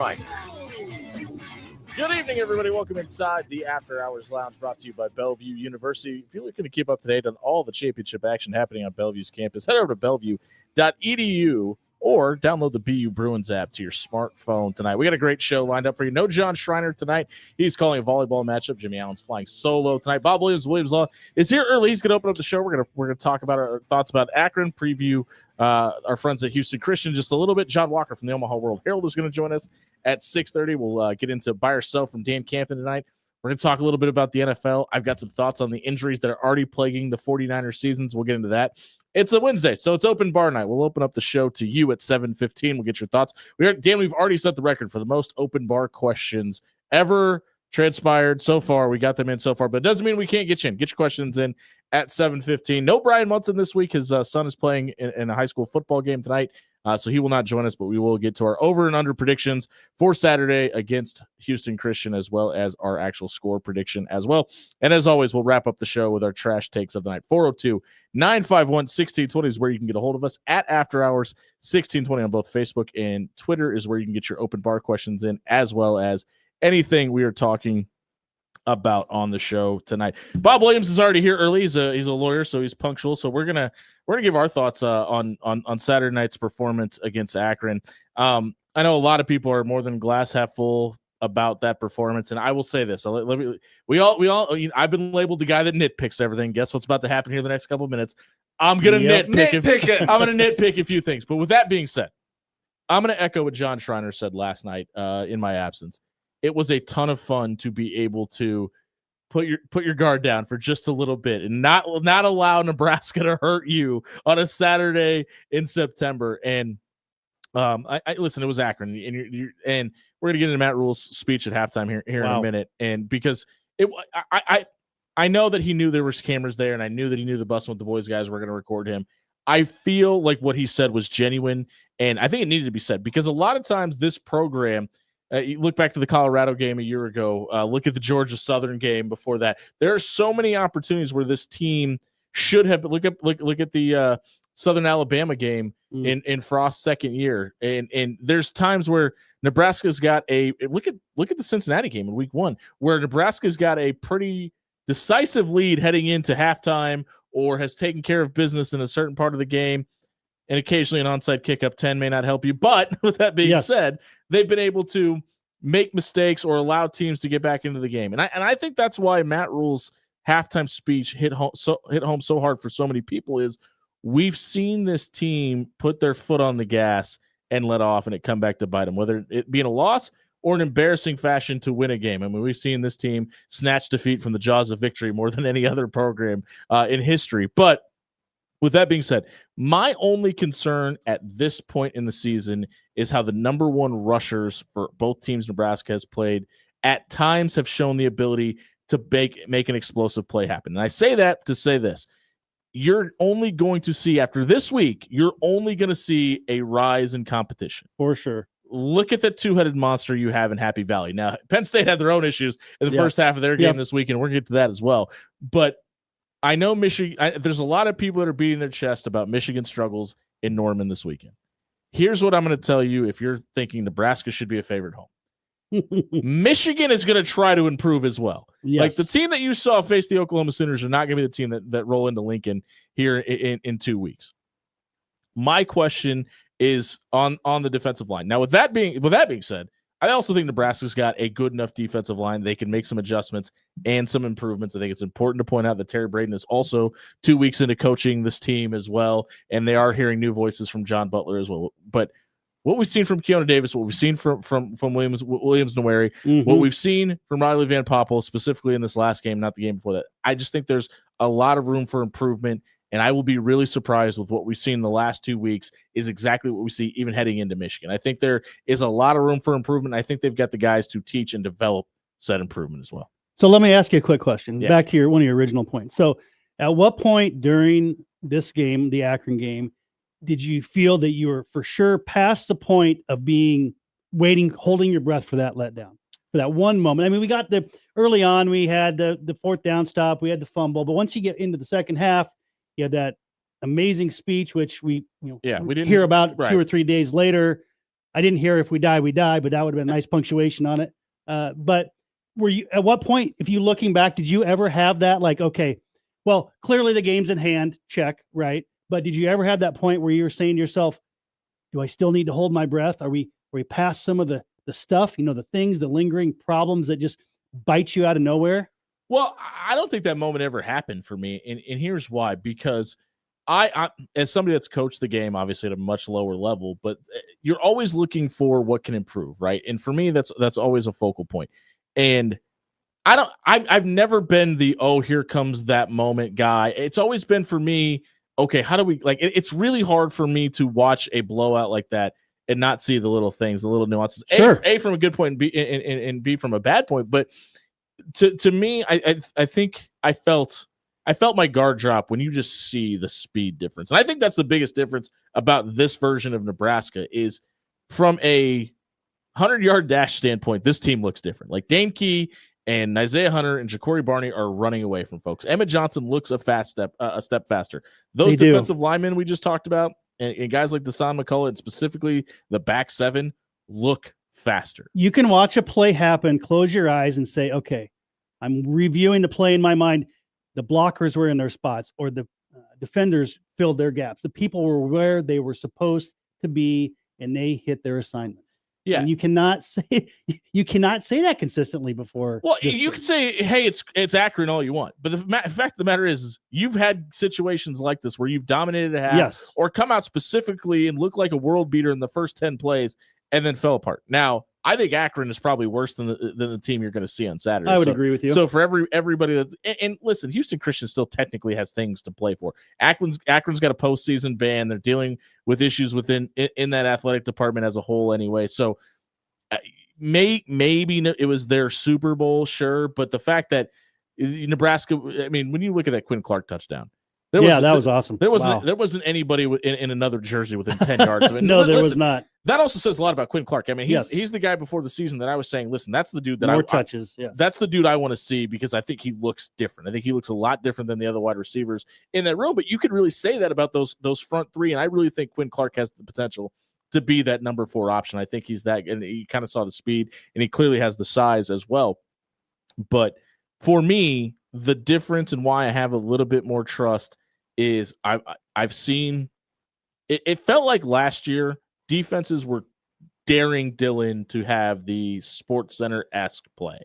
Right. Good evening, everybody. Welcome inside the After Hours Lounge, brought to you by Bellevue University. If you're looking to keep up to date on all the championship action happening on Bellevue's campus, head over to bellevue.edu or download the BU Bruins app to your smartphone tonight. We got a great show lined up for you. No John Schreiner tonight. He's calling a volleyball matchup. Jimmy Allen's flying solo tonight. Bob Williams Law is here early. He's going to open up the show. We're going to talk about our thoughts about Akron, preview our friends at Houston Christian just a little bit. John Walker from the Omaha World Herald is going to join us at 6:30. We'll get into buy or sell from Dan Campton tonight. We're going to talk a little bit about the NFL. I've got some thoughts on the injuries that are already plaguing the 49ers seasons. We'll get into that. It's a Wednesday, so it's open bar night. We'll open up the show to you at 7:15. We'll get your thoughts. Dan, we've already set the record for the most open bar questions ever transpired so far. We got them in so far, but it doesn't mean we can't get you in. Get your questions in at 7:15. No Brian Munson this week. His son is playing in a high school football game tonight, so he will not join us, but we will get to our over and under predictions for Saturday against Houston Christian, as well as our actual score prediction as well. And as always, we'll wrap up the show with our trash takes of the night. 402-951-1620 is where you can get a hold of us at After Hours 1620 on both Facebook and Twitter is where you can get your open bar questions in, as well as anything we are talking about on the show tonight. Bob Williams is already here early. He's a lawyer, so he's punctual. So we're gonna give our thoughts on Saturday night's performance against Akron. I know a lot of people are more than glass half full about that performance, and I will say this: we all I've been labeled the guy that nitpicks everything. Guess what's about to happen here the next couple of minutes? I'm gonna nitpick. I'm gonna nitpick a few things. But with that being said, I'm gonna echo what John Schreiner said last night in my absence. It was a ton of fun to be able to put your guard down for just a little bit and not allow Nebraska to hurt you on a Saturday in September. And I listen, it was Akron, and we're gonna get into Matt Rule's speech at halftime here in a minute. And because I know that he knew there was cameras there, and I knew that he knew the Bussin' with the Boys guys were gonna record him. I feel like what he said was genuine, and I think it needed to be said because a lot of times this program. You look back to the Colorado game a year ago. Look at the Georgia Southern game before that. There are so many opportunities where this team should have. Look at the Southern Alabama game in Frost's second year, and there's times where Nebraska's got a look at the Cincinnati game in Week 1, where Nebraska's got a pretty decisive lead heading into halftime, or has taken care of business in a certain part of the game. And occasionally an onside kick up 10 may not help you. But with that being said, they've been able to make mistakes or allow teams to get back into the game. And I think that's why Matt Rule's halftime speech hit home so hard for so many people is we've seen this team put their foot on the gas and let off and it come back to bite them, whether it be in a loss or an embarrassing fashion to win a game. I mean, we've seen this team snatch defeat from the jaws of victory more than any other program in history. But with that being said, my only concern at this point in the season is how the number one rushers for both teams Nebraska has played at times have shown the ability to make an explosive play happen. And I say that to say this. You're only going to see, after this week, you're only going to see a rise in competition. For sure. Look at the two-headed monster you have in Happy Valley. Now, Penn State had their own issues in the first half of their game this week, and we're going to get to that as well. But I know Michigan. There's a lot of people that are beating their chest about Michigan's struggles in Norman this weekend. Here's what I'm going to tell you if you're thinking Nebraska should be a favorite home. Michigan is going to try to improve as well. Yes. Like the team that you saw face the Oklahoma Sooners are not going to be the team that roll into Lincoln here in 2 weeks. My question is on the defensive line. Now, with that being said, I also think Nebraska's got a good enough defensive line. They can make some adjustments and some improvements. I think it's important to point out that Terry Braden is also 2 weeks into coaching this team as well, and they are hearing new voices from John Butler as well. But what we've seen from Keona Davis, what we've seen from Williams Nwaneri, what we've seen from Riley Van Poppel, specifically in this last game, not the game before that, I just think there's a lot of room for improvement. And I will be really surprised with what we've seen in the last 2 weeks is exactly what we see even heading into Michigan. I think there is a lot of room for improvement. I think they've got the guys to teach and develop said improvement as well. So let me ask you a quick question. Back to one of your original points. So at what point during this game, the Akron game, did you feel that you were for sure past the point of holding your breath for that letdown? For that one moment. I mean, we got early on, we had the fourth down stop, we had the fumble, but once you get into the second half, you had that amazing speech, which we didn't hear about 2 or 3 days later. I didn't hear if we die, we die, but that would have been a nice punctuation on it. But were you, at what point, if you looking back, did you ever have that, like, okay, well, clearly the game's in hand, check, right? But did you ever have that point where you were saying to yourself, do I still need to hold my breath? Are we past some of the stuff, the things, the lingering problems that just bite you out of nowhere? Well, I don't think that moment ever happened for me. And here's why, because I, as somebody that's coached the game, obviously at a much lower level, but you're always looking for what can improve, right? And for me, that's always a focal point. And I've never been the, oh, here comes that moment guy. It's always been for me, okay, how do we, like, it's really hard for me to watch a blowout like that and not see the little things, the little nuances. Sure. A from a good point, and B from a bad point. But to me, I think I felt my guard drop when you just see the speed difference. And I think that's the biggest difference about this version of Nebraska is from a 100-yard dash standpoint, this team looks different. Like Dane Key and Isaiah Hunter and Ja'Cory Barney are running away from folks. Emmett Johnson looks a step faster. Those defensive linemen we just talked about, and guys like Deshaun McCullough, and specifically the back seven, look faster. You can watch a play happen, close your eyes, and say, okay, I'm reviewing the play in my mind. The blockers were in their spots, or the defenders filled their gaps. The people were where they were supposed to be, and they hit their assignments. Yeah, and you cannot say that consistently before. Well, you can say, "Hey, it's accurate all you want," but the fact of the matter is, you've had situations like this where you've dominated a half, yes, or come out specifically and look like a world beater in the first 10 plays, and then fell apart. Now, I think Akron is probably worse than the team you're going to see on Saturday. I would agree with you. So for everybody that's and listen, Houston Christian still technically has things to play for. Akron's got a postseason ban. They're dealing with issues in that athletic department as a whole anyway. So maybe it was their Super Bowl, sure, but the fact that Nebraska, I mean, when you look at that Quinn Clark touchdown, that was awesome. There wasn't anybody in another jersey within 10 yards of it. No, there was not. That also says a lot about Quinn Clark. I mean, he's the guy before the season that I was saying, listen, that's the dude that touches. Yes. That's the dude I want to see because I think he looks different. I think he looks a lot different than the other wide receivers in that room. But you could really say that about those front three, and I really think Quinn Clark has the potential to be that number 4 option. I think he's that, and you kind of saw the speed, and he clearly has the size as well. But for me, the difference and why I have a little bit more trust is I've seen it felt like last year defenses were daring Dylan to have the Sports Center-esque play.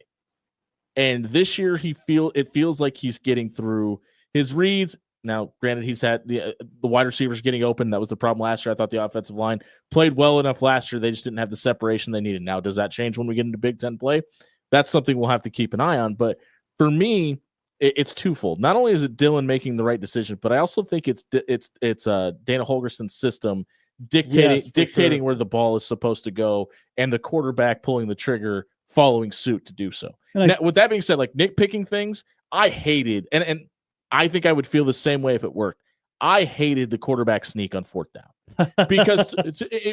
And this year it feels like he's getting through his reads. Now, granted, he's had the wide receivers getting open. That was the problem last year. I thought the offensive line played well enough last year. They just didn't have the separation they needed. Now, does that change when we get into Big Ten play? That's something we'll have to keep an eye on. But for me, it's twofold. Not only is it Dylan making the right decision, but I also think it's Dana Holgerson's system dictating where the ball is supposed to go, and the quarterback pulling the trigger, following suit to do so. Now, with that being said, like nitpicking things, I hated, and I think I would feel the same way if it worked. I hated the quarterback sneak on 4th down because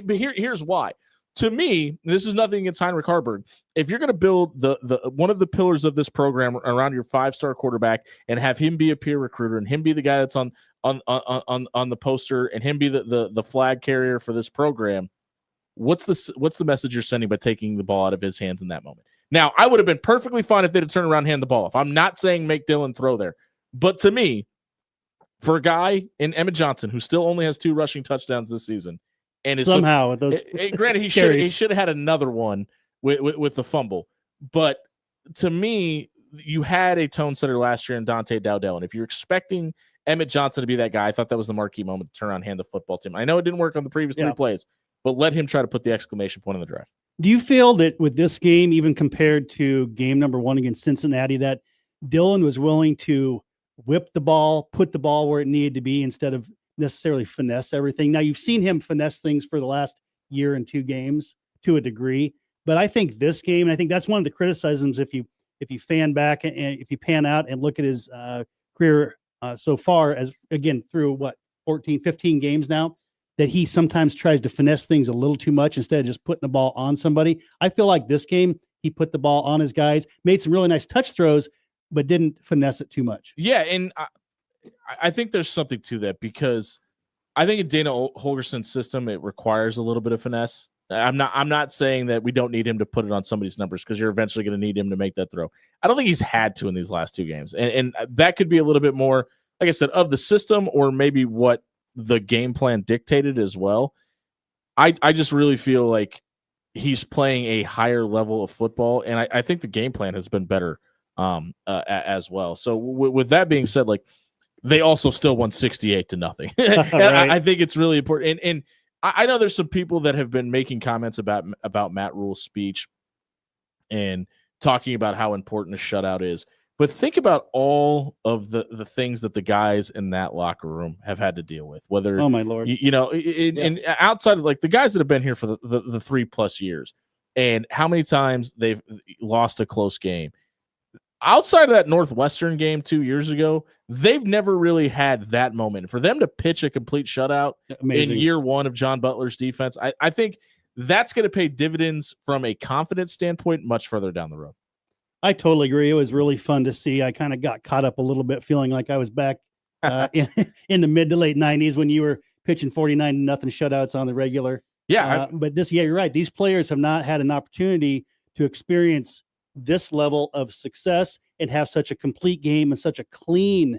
here's why. To me, this is nothing against Heinrich Haarberg. If you're going to build the one of the pillars of this program around your 5-star quarterback and have him be a peer recruiter and him be the guy that's on the poster and him be the flag carrier for this program, what's the message you're sending by taking the ball out of his hands in that moment? Now, I would have been perfectly fine if they'd have turned around and hand the ball off. I'm not saying make Dylan throw there. But to me, for a guy in Emmett Johnson who still only has 2 rushing touchdowns this season, and somehow with those granted he should have had another one with the fumble, but to me, you had a tone setter last year in Dante Dowdell, and if you're expecting Emmett Johnson to be that guy, I thought that was the marquee moment to turn around and hand the football to him. I know it didn't work on the previous 3 plays, but let him try to put the exclamation point on the drive. Do you feel that with this game, even compared to game number 1 against Cincinnati, that Dylan was willing to whip the ball, put the ball where it needed to be instead of necessarily finesse everything? Now, you've seen him finesse things for the last year and 2 games to a degree, but I think this game, and I think that's one of the criticisms if you fan back and if you pan out and look at his career so far, as again through 15 games now, that he sometimes tries to finesse things a little too much instead of just putting the ball on somebody. I feel like this game, he put the ball on his guys, made some really nice touch throws, but didn't finesse it too much. Yeah, and I think there's something to that because I think in Dana Holgerson's system, it requires a little bit of finesse. I'm not saying that we don't need him to put it on somebody's numbers, because you're eventually going to need him to make that throw. I don't think he's had to in these last 2 games. And that could be a little bit more, like I said, of the system, or maybe what the game plan dictated as well. I just really feel like he's playing a higher level of football, and I think the game plan has been better as well. So with that being said, like, they also still won 68-0. Right. I think it's really important. And I know there's some people that have been making comments about Matt Rule's speech and talking about how important a shutout is. But think about all of the things that the guys in that locker room have had to deal with. Whether, oh my Lord, and outside of, like, the guys that have been here for the 3+ years, and how many times they've lost a close game. Outside of that Northwestern game 2 years ago, they've never really had that moment. For them to pitch a complete shutout amazing. in year 1 of John Butler's defense, I think that's going to pay dividends from a confidence standpoint much further down the road. I totally agree. It was really fun to see. I kind of got caught up a little bit, feeling like I was back in the mid to late 90s when you were pitching 49-0 shutouts on the regular. Yeah. But you're right. These players have not had an opportunity to experience this level of success and have such a complete game and such a clean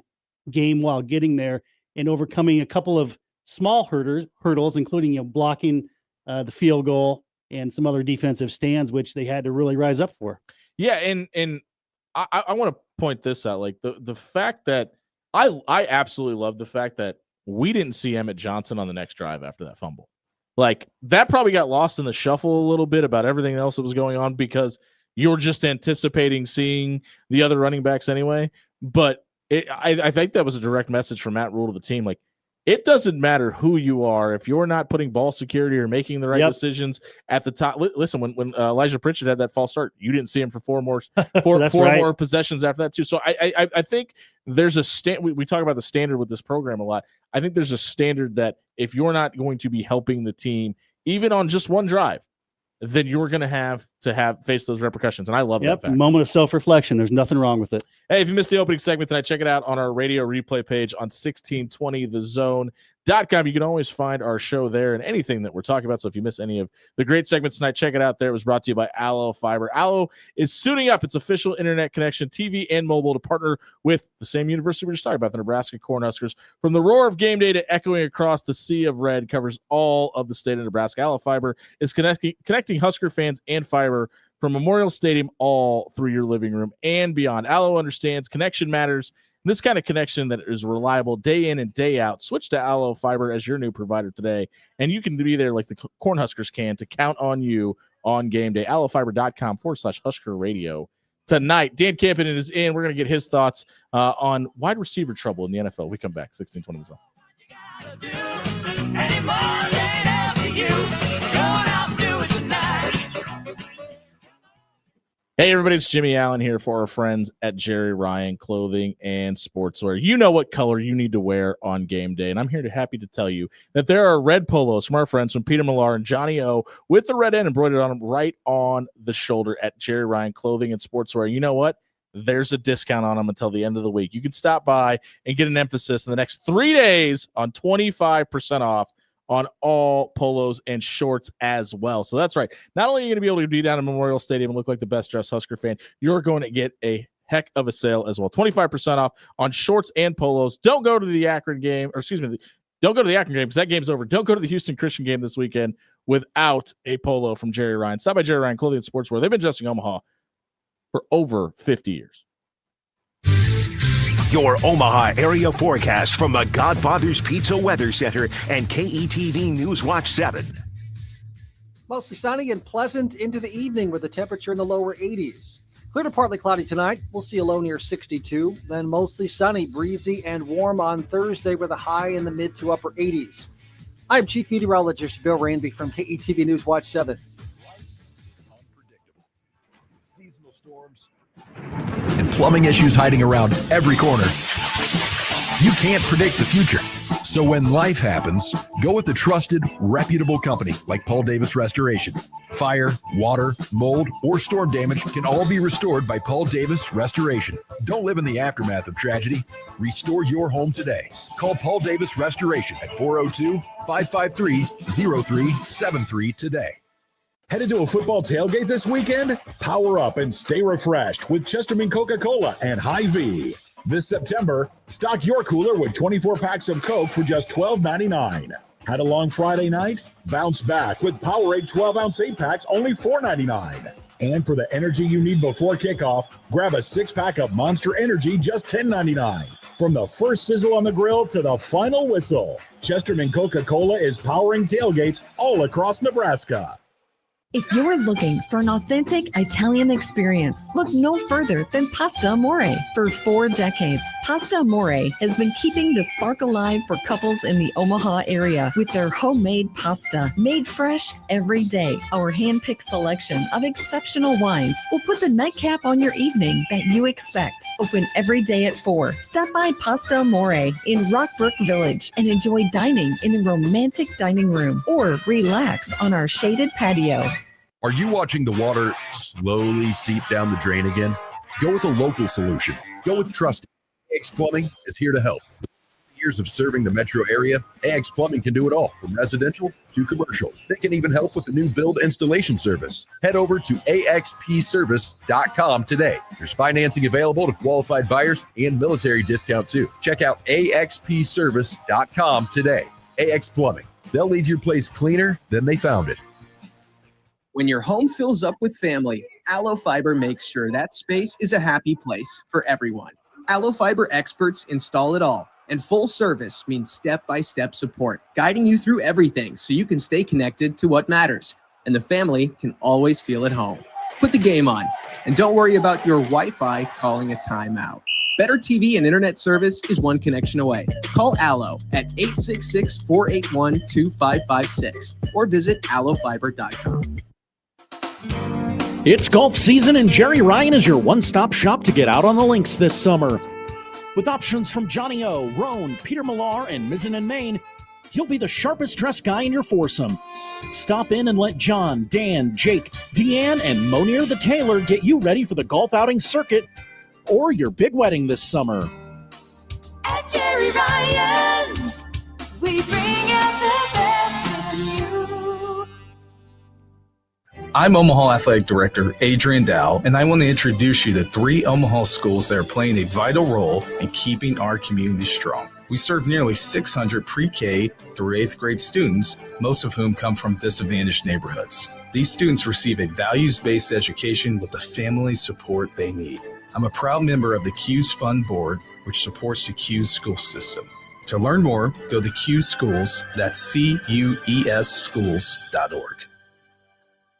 game while getting there and overcoming a couple of small hurdles, including blocking the field goal and some other defensive stands, which they had to really rise up for. Yeah, and I want to point this out, like the fact that I absolutely love the fact that we didn't see Emmett Johnson on the next drive after that fumble. Like, that probably got lost in the shuffle a little bit about everything else that was going on, because you're just anticipating seeing the other running backs anyway. But I think that was a direct message from Matt Rule to the team. Like, it doesn't matter who you are. If you're not putting ball security or making the right decisions at the top. Listen, when Elijah Pritchett had that false start, you didn't see him for four more possessions after that too. So I think there's a we talk about the standard with this program a lot. I think there's a standard that if you're not going to be helping the team, even on just one drive, then you're going to have face those repercussions. And I love that fact. Moment of self-reflection. There's nothing wrong with it. Hey, if you missed the opening segment tonight, check it out on our radio replay page on 1620thezone.com. You can always find our show there and anything that we're talking about. So if you miss any of the great segments tonight, check it out there. It was brought to you by Allo Fiber. Allo is suiting up its official internet connection, TV and mobile, to partner with the same university we were just talking about, the Nebraska Cornhuskers. From the roar of game day to echoing across the sea of red, covers all of the state of Nebraska. Allo Fiber is connecting Husker fans and fiber from Memorial Stadium all through your living room and beyond. Allo understands connection matters. This kind of connection that is reliable day in and day out. Switch to Allo Fiber as your new provider today, and you can be there like the Cornhuskers can to count on you on game day. allofiber.com/Husker Radio tonight. Dan Campion is in. We're going to get his thoughts on wide receiver trouble in the NFL. We come back. 1620 The Zone. Hey, everybody, it's Jimmy Allen here for our friends at Jerry Ryan Clothing and Sportswear. You know what color you need to wear on game day, and I'm happy to tell you that there are red polos from our friends from Peter Millar and Johnny O with the red end embroidered on them right on the shoulder at Jerry Ryan Clothing and Sportswear. You know what? There's a discount on them until the end of the week. You can stop by and get an emphasis in the next 3 days on 25% off on all polos and shorts as well. So that's right. Not only are you going to be able to be down at Memorial Stadium and look like the best dressed Husker fan, you're going to get a heck of a sale as well. 25% off on shorts and polos. Don't go to the Akron game, don't go to the Akron game because that game's over. Don't go to the Houston Christian game this weekend without a polo from Jerry Ryan. Stop by Jerry Ryan Clothing and Sportswear. They've been dressing Omaha for over 50 years. Your Omaha area forecast from the Godfather's Pizza Weather Center and KETV News Watch 7. Mostly sunny and pleasant into the evening with a temperature in the lower 80s. Clear to partly cloudy tonight. We'll see a low near 62. Then mostly sunny, breezy, and warm on Thursday with a high in the mid to upper 80s. I'm Chief Meteorologist Bill Rainby from KETV News Watch 7. Seasonal storms and plumbing issues hiding around every corner. You can't predict the future. So when life happens, go with the trusted, reputable company like Paul Davis Restoration. Fire, water, mold, or storm damage can all be restored by Paul Davis Restoration. Don't live in the aftermath of tragedy. Restore your home today. Call Paul Davis Restoration at 402-553-0373 today. Headed to a football tailgate this weekend? Power up and stay refreshed with Chesterman Coca-Cola and Hy-Vee. This September, stock your cooler with 24 packs of Coke for just $12.99. Had a long Friday night? Bounce back with Powerade 12-ounce 8-packs, only $4.99. And for the energy you need before kickoff, grab a 6-pack of Monster Energy, just $10.99. From the first sizzle on the grill to the final whistle, Chesterman Coca-Cola is powering tailgates all across Nebraska. If you're looking for an authentic Italian experience, look no further than Pasta Amore. For 4 decades, Pasta Amore has been keeping the spark alive for couples in the Omaha area with their homemade pasta, made fresh every day. Our hand-picked selection of exceptional wines will put the nightcap on your evening that you expect. Open every day at 4. Stop by Pasta Amore in Rockbrook Village and enjoy dining in a romantic dining room or relax on our shaded patio. Are you watching the water slowly seep down the drain again? Go with a local solution. Go with trusted. AX Plumbing is here to help. With years of serving the metro area, AX Plumbing can do it all, from residential to commercial. They can even help with the new build installation service. Head over to axpservice.com today. There's financing available to qualified buyers and military discount too. Check out axpservice.com today. AX Plumbing. They'll leave your place cleaner than they found it. When your home fills up with family, Aloe Fiber makes sure that space is a happy place for everyone. Aloe Fiber experts install it all, and full service means step-by-step support, guiding you through everything so you can stay connected to what matters, and the family can always feel at home. Put the game on, and don't worry about your Wi-Fi calling a timeout. Better TV and internet service is one connection away. Call Aloe at 866-481-2556 or visit aloefiber.com. It's golf season, and Jerry Ryan is your one-stop shop to get out on the links this summer. With options from Johnny O, Roan, Peter Millar, and Mizzen and Maine, he'll be the sharpest dressed guy in your foursome. Stop in and let John, Dan, Jake, Deanne, and Monier the Tailor get you ready for the golf outing circuit or your big wedding this summer. At Jerry Ryan's, we bring out the best in you. I'm Omaha Athletic Director Adrian Dow, and I want to introduce you to 3 Omaha schools that are playing a vital role in keeping our community strong. We serve nearly 600 pre-K through 8th grade students, most of whom come from disadvantaged neighborhoods. These students receive a values-based education with the family support they need. I'm a proud member of the Q's Fund Board, which supports the Q's school system. To learn more, go to Q's Schools, that's CUES schools.org.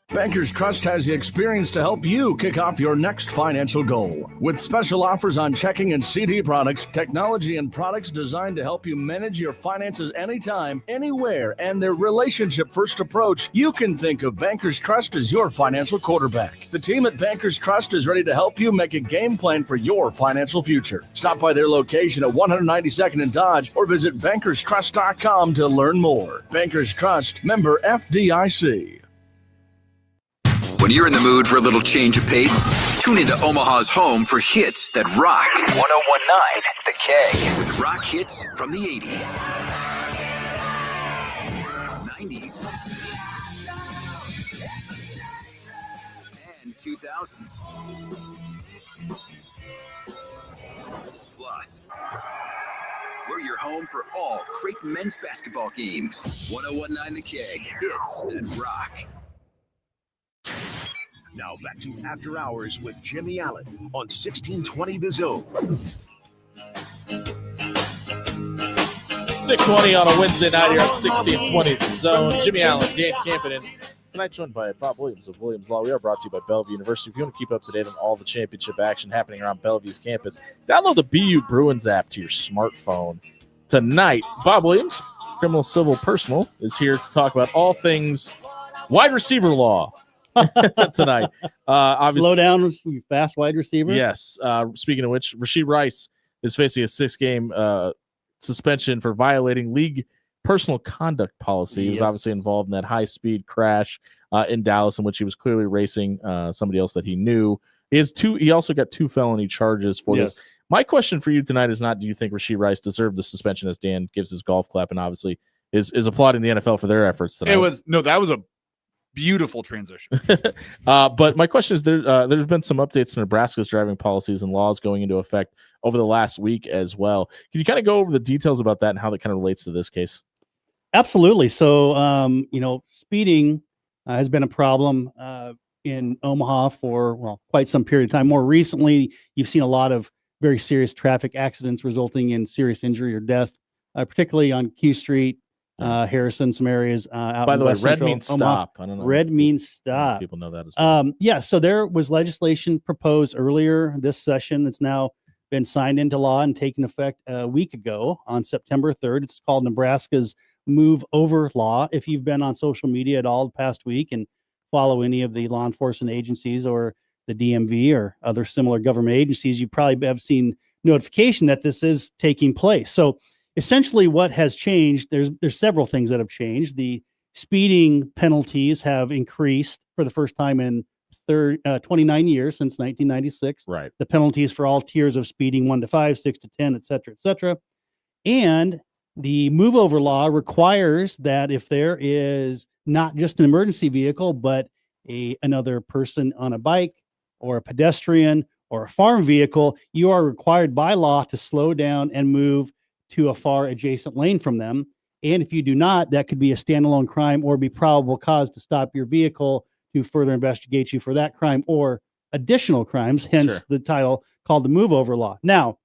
Bankers Trust has the experience to help you kick off your next financial goal. With special offers on checking and CD products, technology and products designed to help you manage your finances anytime, anywhere, and their relationship-first approach, you can think of Bankers Trust as your financial quarterback. The team at Bankers Trust is ready to help you make a game plan for your financial future. Stop by their location at 192nd and Dodge or visit bankerstrust.com to learn more. Bankers Trust, member FDIC. When you're in the mood for a little change of pace, tune into Omaha's home for hits that rock. 101.9 The Keg with rock hits from the 80s, 90s, and 2000s. Plus, we're your home for all Creighton men's basketball games. 101.9 The Keg, hits that rock. Now back to After Hours with Jimmy Allen on 1620 The Zone. 6:20 on a Wednesday night here at 1620 The Zone. Jimmy Allen, Dan Campen, tonight joined by Bob Williams of Williams Law. We are brought to you by Bellevue University. If you want to keep up to date on all the championship action happening around Bellevue's campus, download the BU Bruins app to your smartphone. Tonight, Bob Williams, criminal, civil, personal, is here to talk about all things wide receiver law. Tonight, slow down, fast wide receivers. Yes. Speaking of which, Rasheed Rice is facing a 6-game suspension for violating league personal conduct policy. He was obviously involved in that high-speed crash in Dallas, in which he was clearly racing somebody else that he knew. He also got 2 felony charges for this. My question for you tonight is not: do you think Rasheed Rice deserved the suspension? As Dan gives his golf clap and obviously is applauding the NFL for their efforts tonight. That was a beautiful transition. But my question is, there's been some updates to Nebraska's driving policies and laws going into effect over the last week as well. Can you kind of go over the details about that and how that kind of relates to this case? Absolutely. So, speeding has been a problem in Omaha for quite some period of time. More recently, you've seen a lot of very serious traffic accidents resulting in serious injury or death, particularly on Q Street, Harrison, some areas out. By in the way, West red Central means Omaha. stop. I don't know. Red means stop. People know that as well. So there was legislation proposed earlier this session that's now been signed into law and taken effect a week ago on September 3rd. It's called Nebraska's Move Over Law. If you've been on social media at all the past week and follow any of the law enforcement agencies or the DMV or other similar government agencies, you probably have seen notification that this is taking place. So essentially what has changed, there's several things that have changed. The speeding penalties have increased for the first time in 29 years since 1996. Right. The penalties for all tiers of speeding, 1 to 5, 6 to 10, et cetera, et cetera. And the move over law requires that if there is not just an emergency vehicle, but another person on a bike or a pedestrian or a farm vehicle, you are required by law to slow down and move to a far adjacent lane from them. And if you do not, that could be a standalone crime or be probable cause to stop your vehicle to further investigate you for that crime or additional crimes, hence the title called the move over law. Now,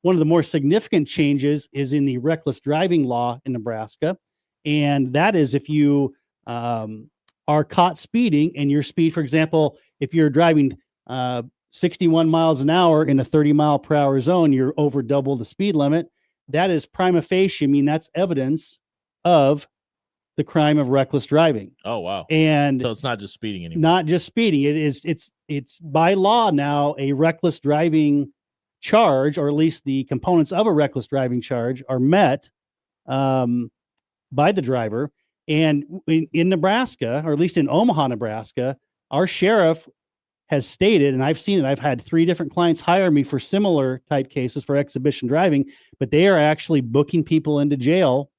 one of the more significant changes is in the reckless driving law in Nebraska. And that is if you are caught speeding and your speed, for example, if you're driving 61 miles an hour in a 30 mile per hour zone, you're over double the speed limit. That is prima facie. I mean, that's evidence of the crime of reckless driving. Oh, wow. And so it's not just speeding anymore. Not just speeding. It's by law now a reckless driving charge, or at least the components of a reckless driving charge are met by the driver. And in Nebraska, or at least in Omaha, Nebraska, our sheriff has stated, and I've seen it, I've had 3 different clients hire me for similar type cases for exhibition driving, but they are actually booking people into jail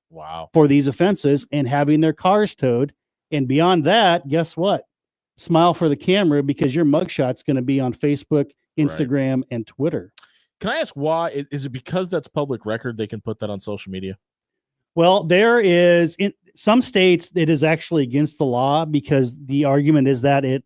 for these offenses and having their cars towed. And beyond that, guess what? Smile for the camera, because your mugshot's going to be on Facebook, Instagram, and Twitter. Can I ask why? Is it because that's public record they can put that on social media? Well, there is, in some states, it is actually against the law because the argument is that it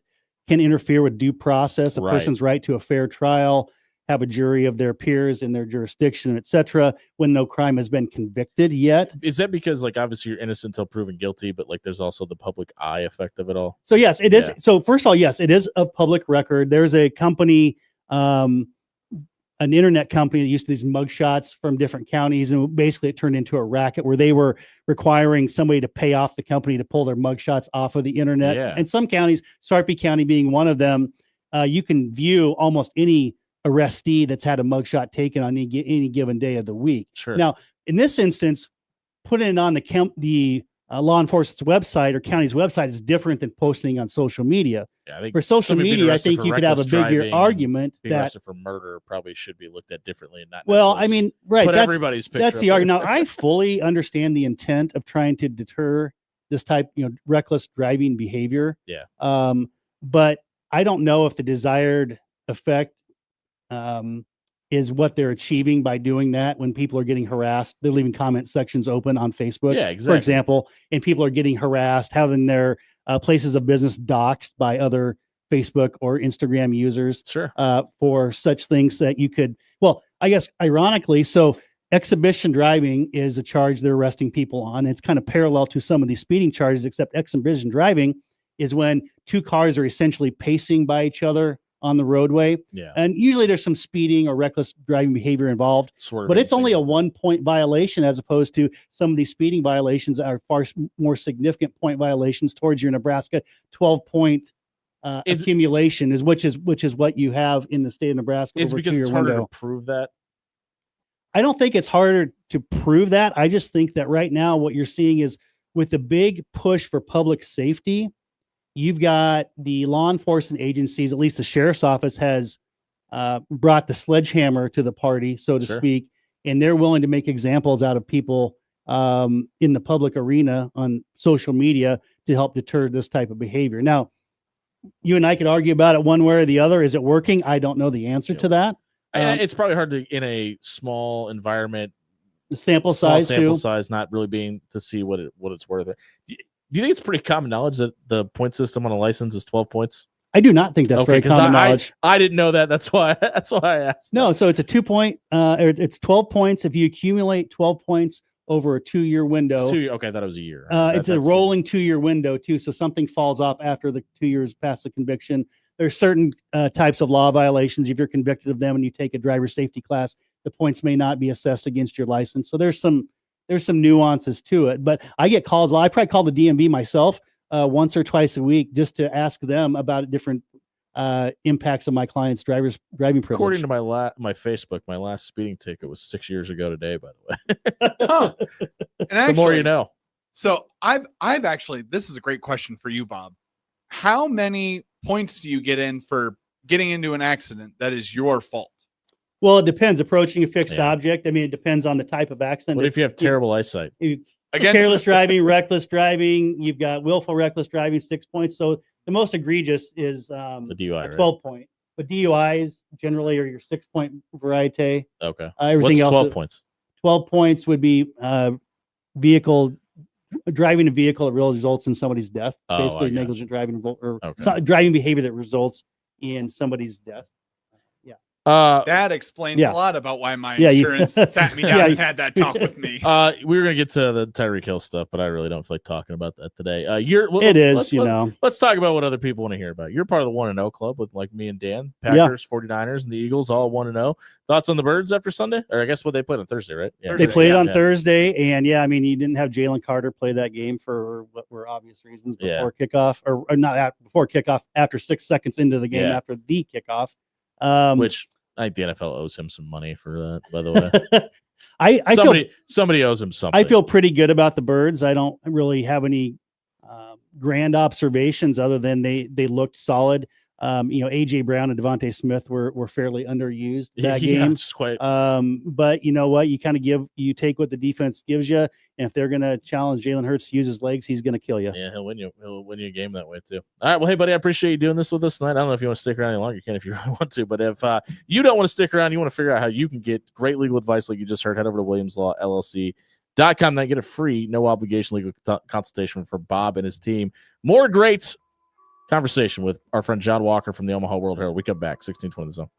can interfere with due process, a person's right to a fair trial, have a jury of their peers in their jurisdiction, et cetera, when no crime has been convicted yet. Is that because, like, obviously you're innocent until proven guilty, but like there's also the public eye effect of it all? So yes, it is. So first of all, yes, it is of public record. There's a company, an internet company that used to these mugshots from different counties, and basically it turned into a racket where they were requiring somebody to pay off the company to pull their mugshots off of the internet. And some counties, Sarpy County being one of them, you can view almost any arrestee that's had a mugshot taken on any given day of the week. Now, in this instance, putting it on the law enforcement's website or county's website is different than posting on social media. For social media, I think you could have a bigger argument being that arrested for murder probably should be looked at differently and not. Well, I mean, right. Put everybody's picture. That's the argument. Now, I fully understand the intent of trying to deter this type, reckless driving behavior. Yeah. But I don't know if the desired effect is what they're achieving by doing that. When people are getting harassed, they're leaving comment sections open on Facebook, for example, and people are getting harassed, having their places of business doxxed by other Facebook or Instagram users for such things that you could, well, I guess ironically, so exhibition driving is a charge they're arresting people on. It's kind of parallel to some of these speeding charges, except exhibition driving is when 2 cars are essentially pacing by each other on the roadway. And usually there's some speeding or reckless driving behavior involved, but it's only a 1-point violation as opposed to some of these speeding violations are far more significant point violations towards your Nebraska 12-point accumulation which is what you have in the state of Nebraska. Is because it's harder to prove that? I don't think it's harder to prove that. I just think that right now what you're seeing is with the big push for public safety, you've got the law enforcement agencies, at least the sheriff's office has brought the sledgehammer to the party, so to speak, and they're willing to make examples out of people in the public arena on social media to help deter this type of behavior. Now, you and I could argue about it one way or the other. Is it working? I don't know the answer to that. It's probably hard to, in a small environment, the sample size, not really being to see what it's worth. Do you think it's pretty common knowledge that the point system on a license is 12 points? I do not think that's very common knowledge. I didn't know that. That's why I asked. No, so it's a 2 point. It's 12 points if you accumulate 12 points over a 2-year window. Okay, I thought it was a year. It's a rolling 2-year window too, so something falls off after the 2 years past the conviction. There's certain types of law violations. If you're convicted of them and you take a driver safety class, the points may not be assessed against your license. So there's some nuances to it. But I get calls. I probably call the DMV myself once or twice a week just to ask them about different impacts of my clients' driving privilege. According to my Facebook, my last speeding ticket was 6 years ago today, by the way. And actually, the more you know. So I've actually, this is a great question for you, Bob. How many points do you get in for getting into an accident that is your fault? Well, it depends. Approaching a fixed object. I mean, it depends on the type of accident. What if you have terrible eyesight? Careless driving, reckless driving. You've got willful reckless driving, 6 points. So the most egregious is the DUI, 12 point. But DUIs generally are your 6 point variety. Okay. Everything What's else 12 points? 12 points would be driving a vehicle that results in somebody's death. Basically, negligent driving or driving behavior that results in somebody's death. That explains a lot about why my insurance sat me down and had that talk with me. We were gonna get to the Tyreek Hill stuff, but I really don't feel like talking about that today. Let's talk about what other people want to hear about. You're part of the 1-0 club with like me and Dan, Packers, 49ers, and the Eagles, all 1-0. Thoughts on the Birds after Sunday? Or I guess what they played on Thursday, right? Yeah, they played on Thursday, and I mean, you didn't have Jalen Carter play that game for what were obvious reasons before kickoff, or not before kickoff. After 6 seconds into the game, after the kickoff. Which I think the NFL owes him some money for that, by the way. Somebody owes him something. I feel pretty good about the Birds. I don't really have any grand observations other than they looked solid. AJ Brown and Devontae Smith were fairly underused that game. Quite. But you know what? You take what the defense gives you, and if they're going to challenge Jalen Hurts to use his legs, he's going to kill you. Yeah, he'll win you a game that way too. All right, well, hey, buddy, I appreciate you doing this with us tonight. I don't know if you want to stick around any longer. You can if you really want to, but if you don't want to stick around, you want to figure out how you can get great legal advice like you just heard, head over to WilliamsLawLLC.com. Then get a free, no obligation legal consultation for Bob and his team. More great conversation with our friend John Walker from the Omaha World Herald. We come back 1620 The Zone.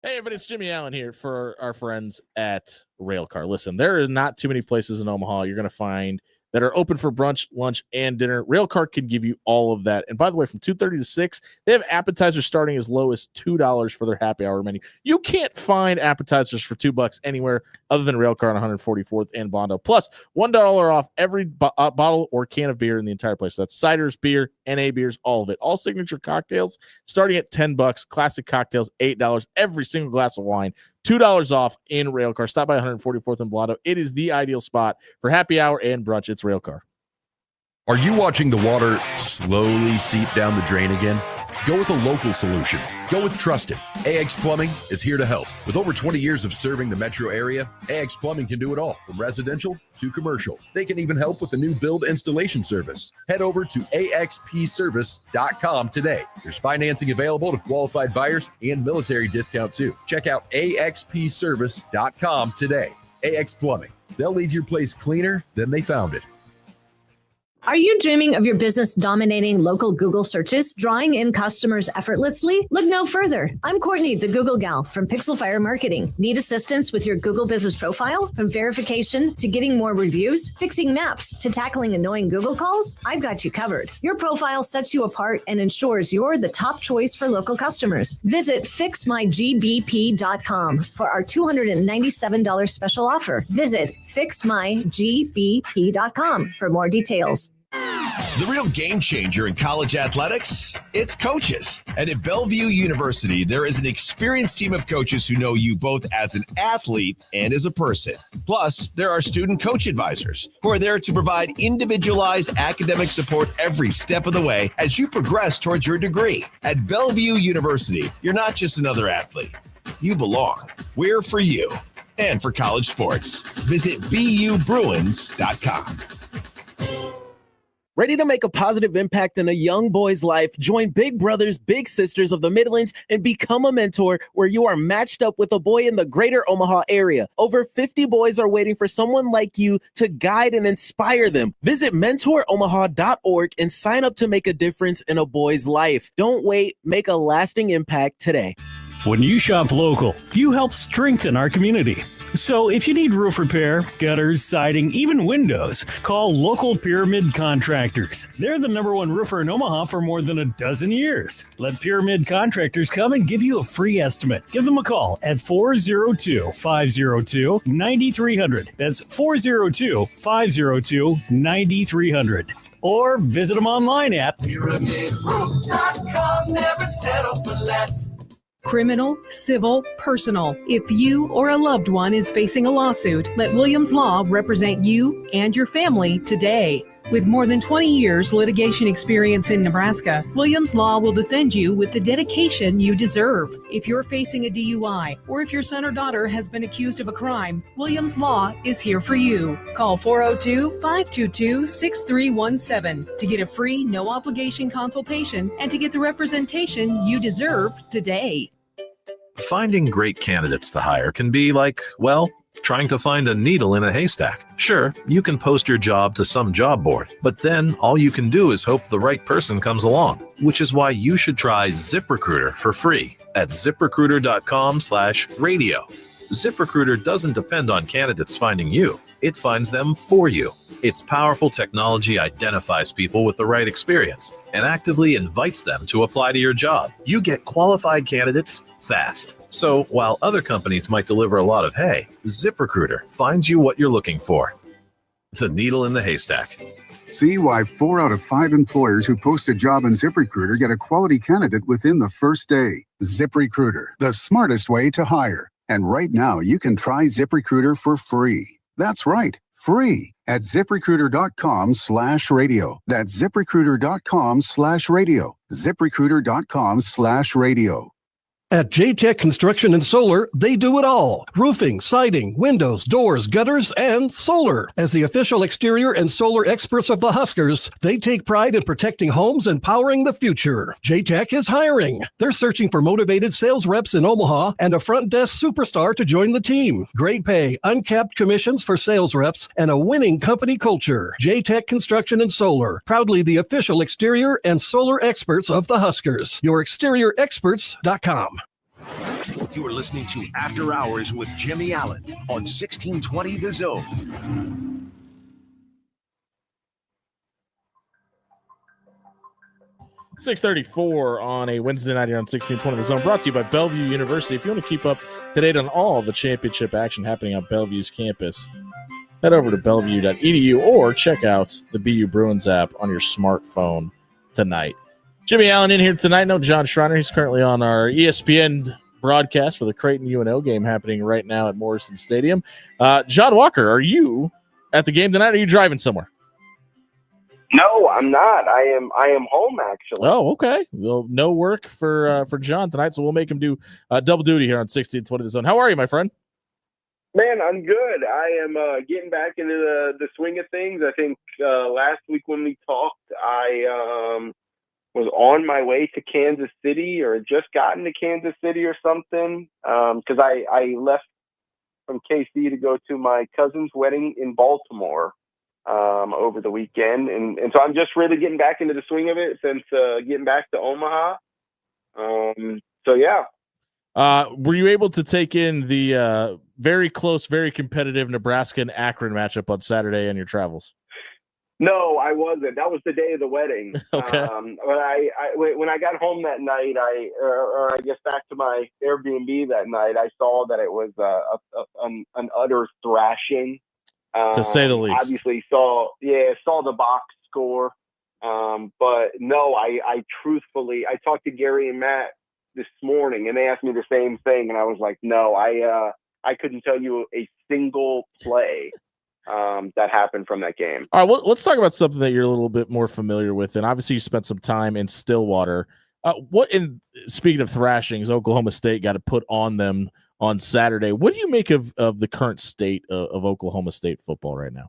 Hey, everybody, it's Jimmy Allen here for our friends at Railcar. Listen, there are not too many places in Omaha you're going to find that are open for brunch, lunch, and dinner. Railcar can give you all of that. And by the way, from 2:30 to 6, they have appetizers starting as low as $2 for their happy hour menu. You can't find appetizers for $2 anywhere other than Railcar on 144th and Bondo. Plus, $1 off every bottle or can of beer in the entire place. So that's ciders, beer, NA beers, all of it. All signature cocktails starting at $10. Classic cocktails, $8. Every single glass of wine, $2 off in Railcar. Stop by 144th and Blondo. It is the ideal spot for happy hour and brunch. It's Railcar. Are you watching the water slowly seep down the drain again? Go with a local solution. Go with Trusted. AX Plumbing is here to help. With over 20 years of serving the metro area, AX Plumbing can do it all, from residential to commercial. They can even help with the new build installation service. Head over to axpservice.com today. There's financing available to qualified buyers and military discount too. Check out axpservice.com today. AX Plumbing. They'll leave your place cleaner than they found it. Are you dreaming of your business dominating local Google searches, drawing in customers effortlessly? Look no further. I'm Courtney, the Google gal from Pixel Fire Marketing. Need assistance with your Google business profile? From verification to getting more reviews, fixing maps to tackling annoying Google calls? I've got you covered. Your profile sets you apart and ensures you're the top choice for local customers. Visit fixmygbp.com for our $297 special offer. Visit fixmygbp.com for more details. The real game changer in college athletics, it's coaches. And at Bellevue University, there is an experienced team of coaches who know you both as an athlete and as a person. Plus, there are student coach advisors who are there to provide individualized academic support every step of the way as you progress towards your degree. At Bellevue University, you're not just another athlete. You belong. We're for you and for college sports. Visit BUBruins.com. Ready to make a positive impact in a young boy's life? Join Big Brothers Big Sisters of the Midlands and become a mentor where you are matched up with a boy in the greater Omaha area. Over 50 boys are waiting for someone like you to guide and inspire them. Visit mentoromaha.org and sign up to make a difference in a boy's life. Don't wait. Make a lasting impact today. When you shop local, you help strengthen our community. So if you need roof repair, gutters, siding, even windows, call local Pyramid Contractors. They're the #1 roofer in Omaha for more than a dozen years. Let Pyramid Contractors come and give you a free estimate. Give them a call at 402-502-9300. That's 402-502-9300. Or visit them online at PyramidRoof.com. Never settle for less. Criminal, civil, personal. If you or a loved one is facing a lawsuit, let Williams Law represent you and your family today. With more than 20 years litigation experience in Nebraska, Williams Law will defend you with the dedication you deserve. If you're facing a DUI or if your son or daughter has been accused of a crime, Williams Law is here for you. Call 402-522-6317 to get a free, no-obligation consultation and to get the representation you deserve today. Finding great candidates to hire can be like, well, trying to find a needle in a haystack. Sure, you can post your job to some job board, but then all you can do is hope the right person comes along, which is why you should try ZipRecruiter for free at ZipRecruiter.com/radio. ZipRecruiter doesn't depend on candidates finding you. It finds them for you. Its powerful technology identifies people with the right experience and actively invites them to apply to your job. You get qualified candidates fast. So while other companies might deliver a lot of hay, ZipRecruiter finds you what you're looking for. The needle in the haystack. See why 4 out of 5 employers who post a job in ZipRecruiter get a quality candidate within the first day. ZipRecruiter, the smartest way to hire. And right now, you can try ZipRecruiter for free. That's right, free at ZipRecruiter.com/radio. That's ZipRecruiter.com/radio. ZipRecruiter.com/radio. At J-Tech Construction and Solar, they do it all. Roofing, siding, windows, doors, gutters, and solar. As the official exterior and solar experts of the Huskers, they take pride in protecting homes and powering the future. J-Tech is hiring. They're searching for motivated sales reps in Omaha and a front desk superstar to join the team. Great pay, uncapped commissions for sales reps, and a winning company culture. J-Tech Construction and Solar, proudly the official exterior and solar experts of the Huskers. YourExteriorExperts.com. You are listening to After Hours with Jimmy Allen on 1620 The Zone. .634 on a Wednesday night here on 1620 The Zone, brought to you by Bellevue University. If you want to keep up to date on all the championship action happening on Bellevue's campus, head over to bellevue.edu or check out the BU Bruins app on your smartphone tonight. Jimmy Allen in here tonight. No John Schreiner. He's currently on our ESPN broadcast for the Creighton UNO game happening right now at Morrison Stadium. John Walker, are you at the game tonight? Or are you driving somewhere? No, I'm not. I am home actually. Oh, okay. Well, no work for John tonight, so we'll make him do double duty here on 1620 The Zone. How are you, my friend? Man, I'm good. I am getting back into the swing of things. I think last week when we talked, I was on my way to Kansas City or just gotten to Kansas City or something because I left from KC to go to my cousin's wedding in Baltimore over the weekend. And so I'm just really getting back into the swing of it since getting back to Omaha. So, yeah. Were you able to take in the very close, very competitive Nebraska and Akron matchup on Saturday on your travels? No, I wasn't. That was the day of the wedding. Okay. But when I got home that night, I guess back to my Airbnb that night, I saw that it was an utter thrashing. To say the least. Obviously saw the box score. But no, I truthfully, I talked to Gary and Matt this morning, and they asked me the same thing, and I was like, no, I couldn't tell you a single play that happened from that game. All right, well, let's talk about something that you're a little bit more familiar with, and obviously you spent some time in Stillwater. Speaking of thrashings, Oklahoma State got to put on them on Saturday. What do you make of the current state of Oklahoma State football right now?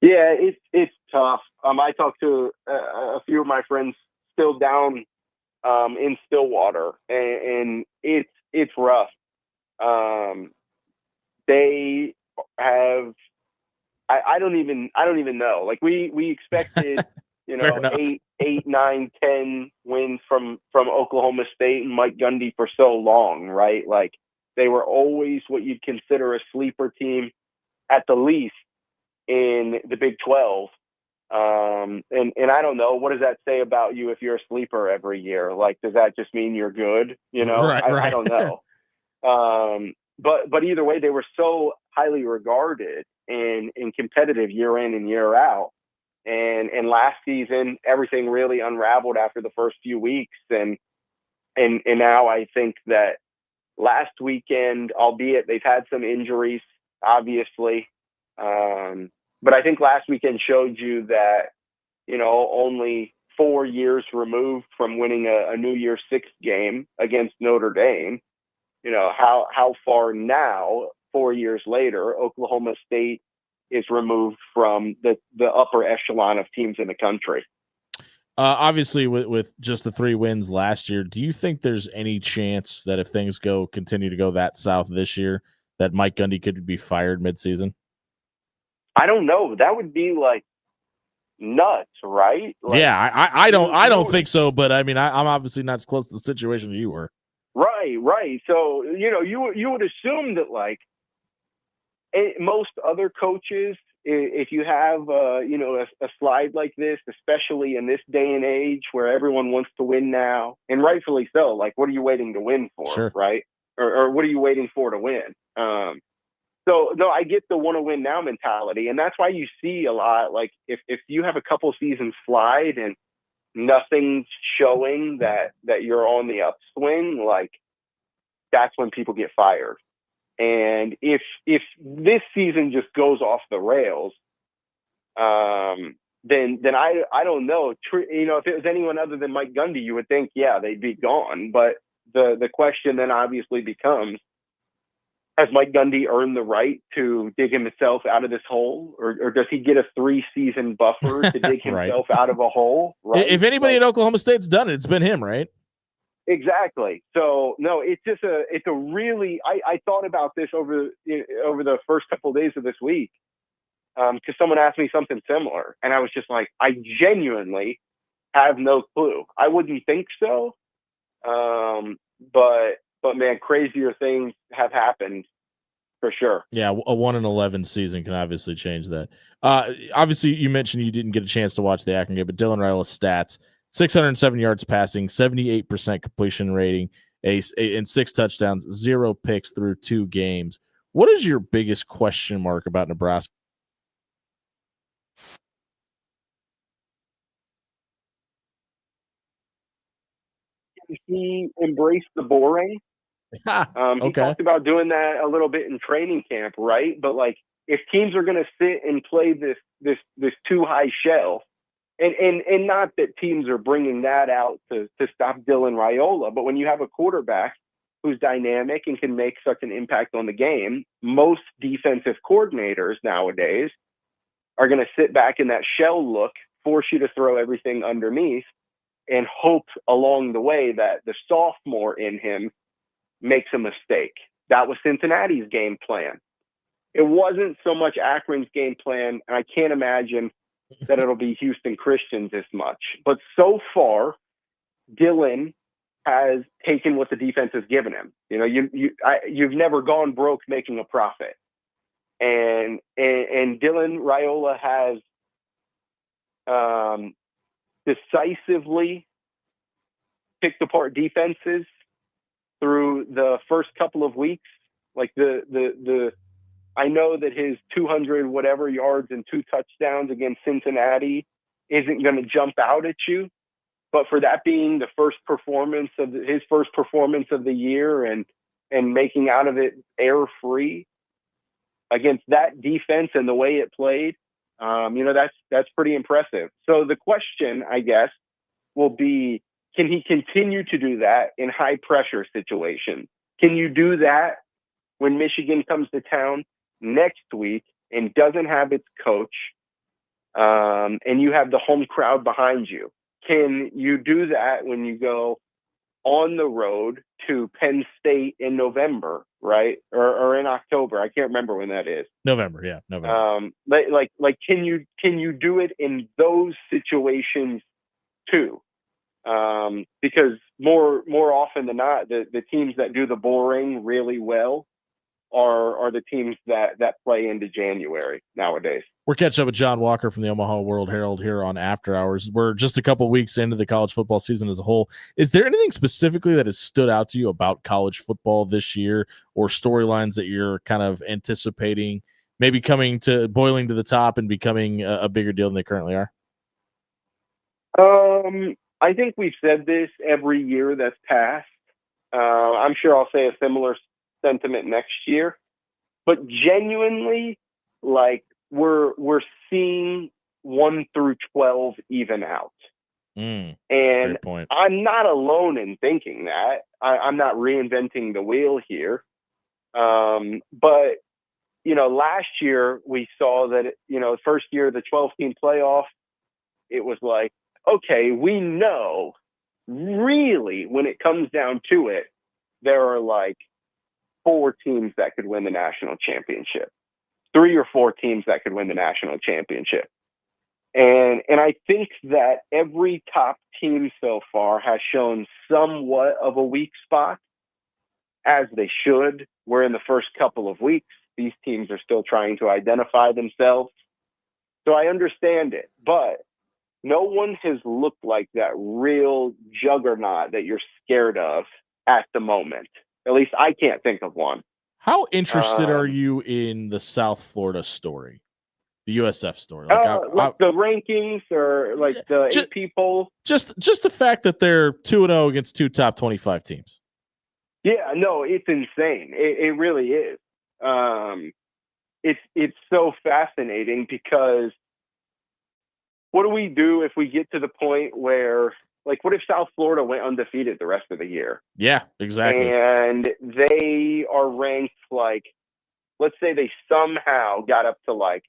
Yeah, it's tough. I talked to a few of my friends still down in Stillwater, and it's rough. They have I don't even know. Like we expected, eight, 9, 10 wins from Oklahoma State and Mike Gundy for so long, right? Like they were always what you'd consider a sleeper team at the least in the Big 12. And I don't know, what does that say about you if you're a sleeper every year? Like, does that just mean you're good? Right. I don't know. But either way, they were so highly regarded and competitive year in and year out. And last season, everything really unraveled after the first few weeks. And now I think that last weekend, albeit they've had some injuries, obviously, but I think last weekend showed you that, only 4 years removed from winning a New Year's Six game against Notre Dame, how far now, 4 years later, Oklahoma State is removed from the upper echelon of teams in the country. Obviously, with just the 3 wins last year, do you think there's any chance that if things continue to go that south this year, that Mike Gundy could be fired midseason? I don't know. That would be like nuts, right? Like, yeah, I don't think so. But I mean, I'm obviously not as close to the situation as you were. Right. So you would assume that like most other coaches, if you have a slide like this, especially in this day and age where everyone wants to win now, and rightfully so. Like, what are you waiting to win for, sure. Right? Or what are you waiting for to win? So no, I get the want to win now mentality, and that's why you see a lot. Like if you have a couple seasons slide and nothing's showing that you're on the upswing, like that's when people get fired. And if this season just goes off the rails, then I don't know. If it was anyone other than Mike Gundy, you would think, yeah, they'd be gone. But the question then obviously becomes, has Mike Gundy earned the right to dig himself out of this hole, or does he get a 3-season buffer to dig right. himself out of a hole? Right? If anybody at Oklahoma State's done it, it's been him, right? Exactly. So no, it's a really, I thought about this over the first couple of days of this week, because someone asked me something similar, and I was just like, I genuinely have no clue. I wouldn't think so, but man, crazier things have happened for sure. Yeah, a 1-11 season can obviously change that. Obviously, you mentioned you didn't get a chance to watch the Akron game, but Dylan Riola's stats: 607 yards passing, 78% completion rating, and 6 touchdowns, 0 picks through 2 games. What is your biggest question mark about Nebraska? He embraced the boring. He talked about doing that a little bit in training camp, right? But like, if teams are going to sit and play this too high shell, and not that teams are bringing that out to stop Dylan Raiola, but when you have a quarterback who's dynamic and can make such an impact on the game, most defensive coordinators nowadays are going to sit back in that shell look, force you to throw everything underneath, and hope along the way that the sophomore in him makes a mistake. That was Cincinnati's game plan. It wasn't so much Akron's game plan, and I can't imagine that it'll be Houston Christian's as much. But so far, Dylan has taken what the defense has given him. You've never gone broke making a profit, and Dylan Raiola has decisively picked apart defenses through the first couple of weeks. Like I know that his 200 whatever yards and 2 touchdowns against Cincinnati isn't going to jump out at you. But for that being the first performance of his first performance of the year and making out of it air free against that defense and the way it played, that's pretty impressive. So the question, I guess, will be, can he continue to do that in high pressure situations? Can you do that when Michigan comes to town next week and doesn't have its coach, and you have the home crowd behind you? Can you do that when you go on the road to Penn State in November, right? Or in October? I can't remember when that is. November. Like, can you do it in those situations too? Because more often than not, the teams that do the boring really well are the teams that play into January nowadays. We're catching up with John Walker from the Omaha World Herald here on After Hours. We're just a couple weeks into the college football season as a whole. Is there anything specifically that has stood out to you about college football this year, or storylines that you're kind of anticipating maybe boiling to the top and becoming a bigger deal than they currently are? I think we've said this every year that's passed. I'm sure I'll say a similar sentiment next year, but genuinely, like, we're seeing 1 through 12 even out. And great point. I'm not alone in thinking that. I'm not reinventing the wheel here. But last year we saw that, first year of the 12-team playoff, it was like, okay, we know really when it comes down to it, there are like 4 teams that could win the national championship, 3 or 4 teams that could win the national championship. And I think that every top team so far has shown somewhat of a weak spot, as they should. We're in the first couple of weeks. These teams are still trying to identify themselves. So I understand it, but no one has looked like that real juggernaut that you're scared of at the moment. At least I can't think of one. How interested are you in the South Florida story, the USF story? Like the rankings or like the AP poll? Just the fact that they're 2-0 against 2 top 25 teams. Yeah, no, it's insane. It really is. It's so fascinating because what do we do if we get to the point where, like, what if South Florida went undefeated the rest of the year? Yeah, exactly. And they are ranked, like, let's say they somehow got up to like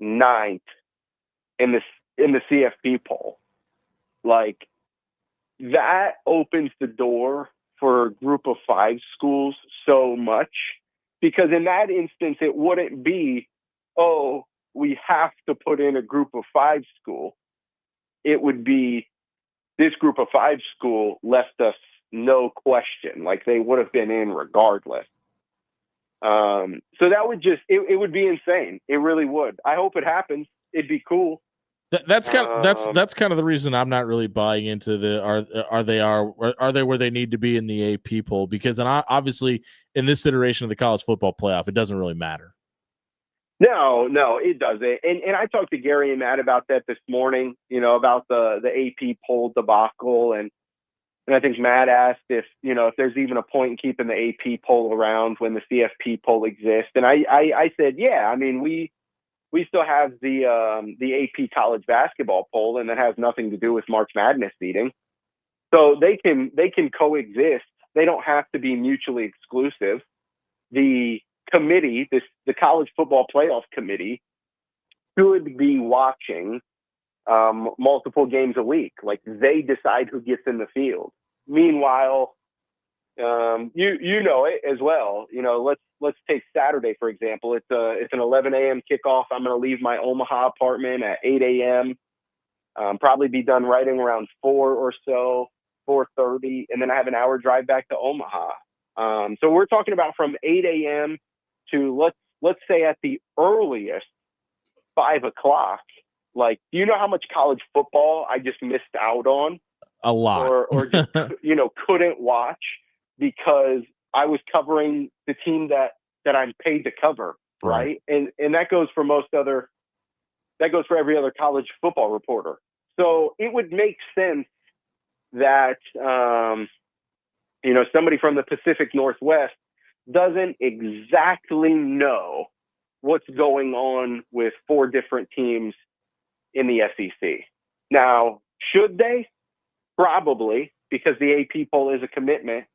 9th in the CFP poll. Like, that opens the door for a group of 5 schools so much, because in that instance, it wouldn't be, oh, we have to put in a group of 5 school. It would be, this group of 5 school left us no question. Like, they would have been in regardless. So that would it would be insane. It really would. I hope it happens. It'd be cool. That's kind of the reason I'm not really buying into the are they where they need to be in the AP poll, because obviously in this iteration of the college football playoff, it doesn't really matter. No, it doesn't. And I talked to Gary and Matt about that this morning, about the AP poll debacle. And I think Matt asked if there's even a point in keeping the AP poll around when the CFP poll exists. And I said, yeah, I mean, we still have the AP college basketball poll, and that has nothing to do with March Madness seeding. So they can coexist. They don't have to be mutually exclusive. The committee, the college football playoff committee, should be watching multiple games a week. Like, they decide who gets in the field. Meanwhile, you know it as well. Let's take Saturday, for example. It's an 11 a.m. kickoff. I'm going to leave my Omaha apartment at 8 a.m. Probably be done writing around 4 or so, 4:30, and then I have an hour drive back to Omaha. So we're talking about from 8 a.m. to let's say at the earliest 5 o'clock. Like, do you know how much college football I just missed out on? A lot. Or just, couldn't watch because I was covering the team that I'm paid to cover, right? And that goes for most other that goes for every other college football reporter. So it would make sense that, somebody from the Pacific Northwest doesn't exactly know what's going on with 4 different teams in the SEC. Now, should they? Probably, because the AP poll is a commitment,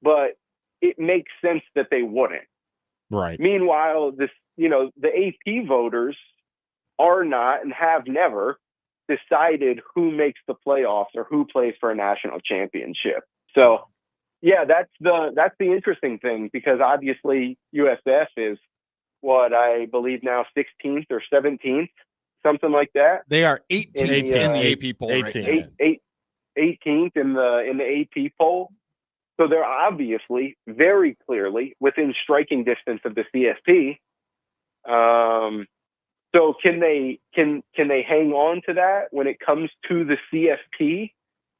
but it makes sense that they wouldn't. Right. Meanwhile, the AP voters are not and have never decided who makes the playoffs or who plays for a national championship. So, yeah, that's the interesting thing, because obviously USF is what I believe now 16th or 17th, something like that. They are 18th in the AP poll. 18th in the AP poll. So they're obviously very clearly within striking distance of the CFP. So can they hang on to that when it comes to the CFP?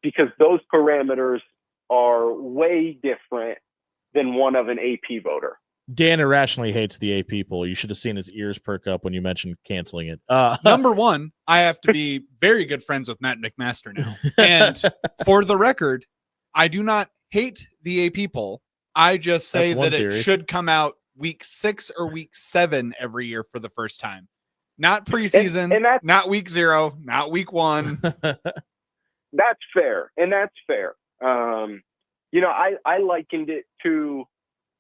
Because those parameters are way different than one of an AP voter. Dan irrationally hates the AP poll. You should have seen his ears perk up when you mentioned canceling it. Number one, I have to be very good friends with Matt McMaster now. And for the record, I do not hate the AP poll. I just say that it should come out week 6 or week 7 every year for the first time. Not preseason, and not week 0, not week 1. That's fair. And that's fair. I likened it to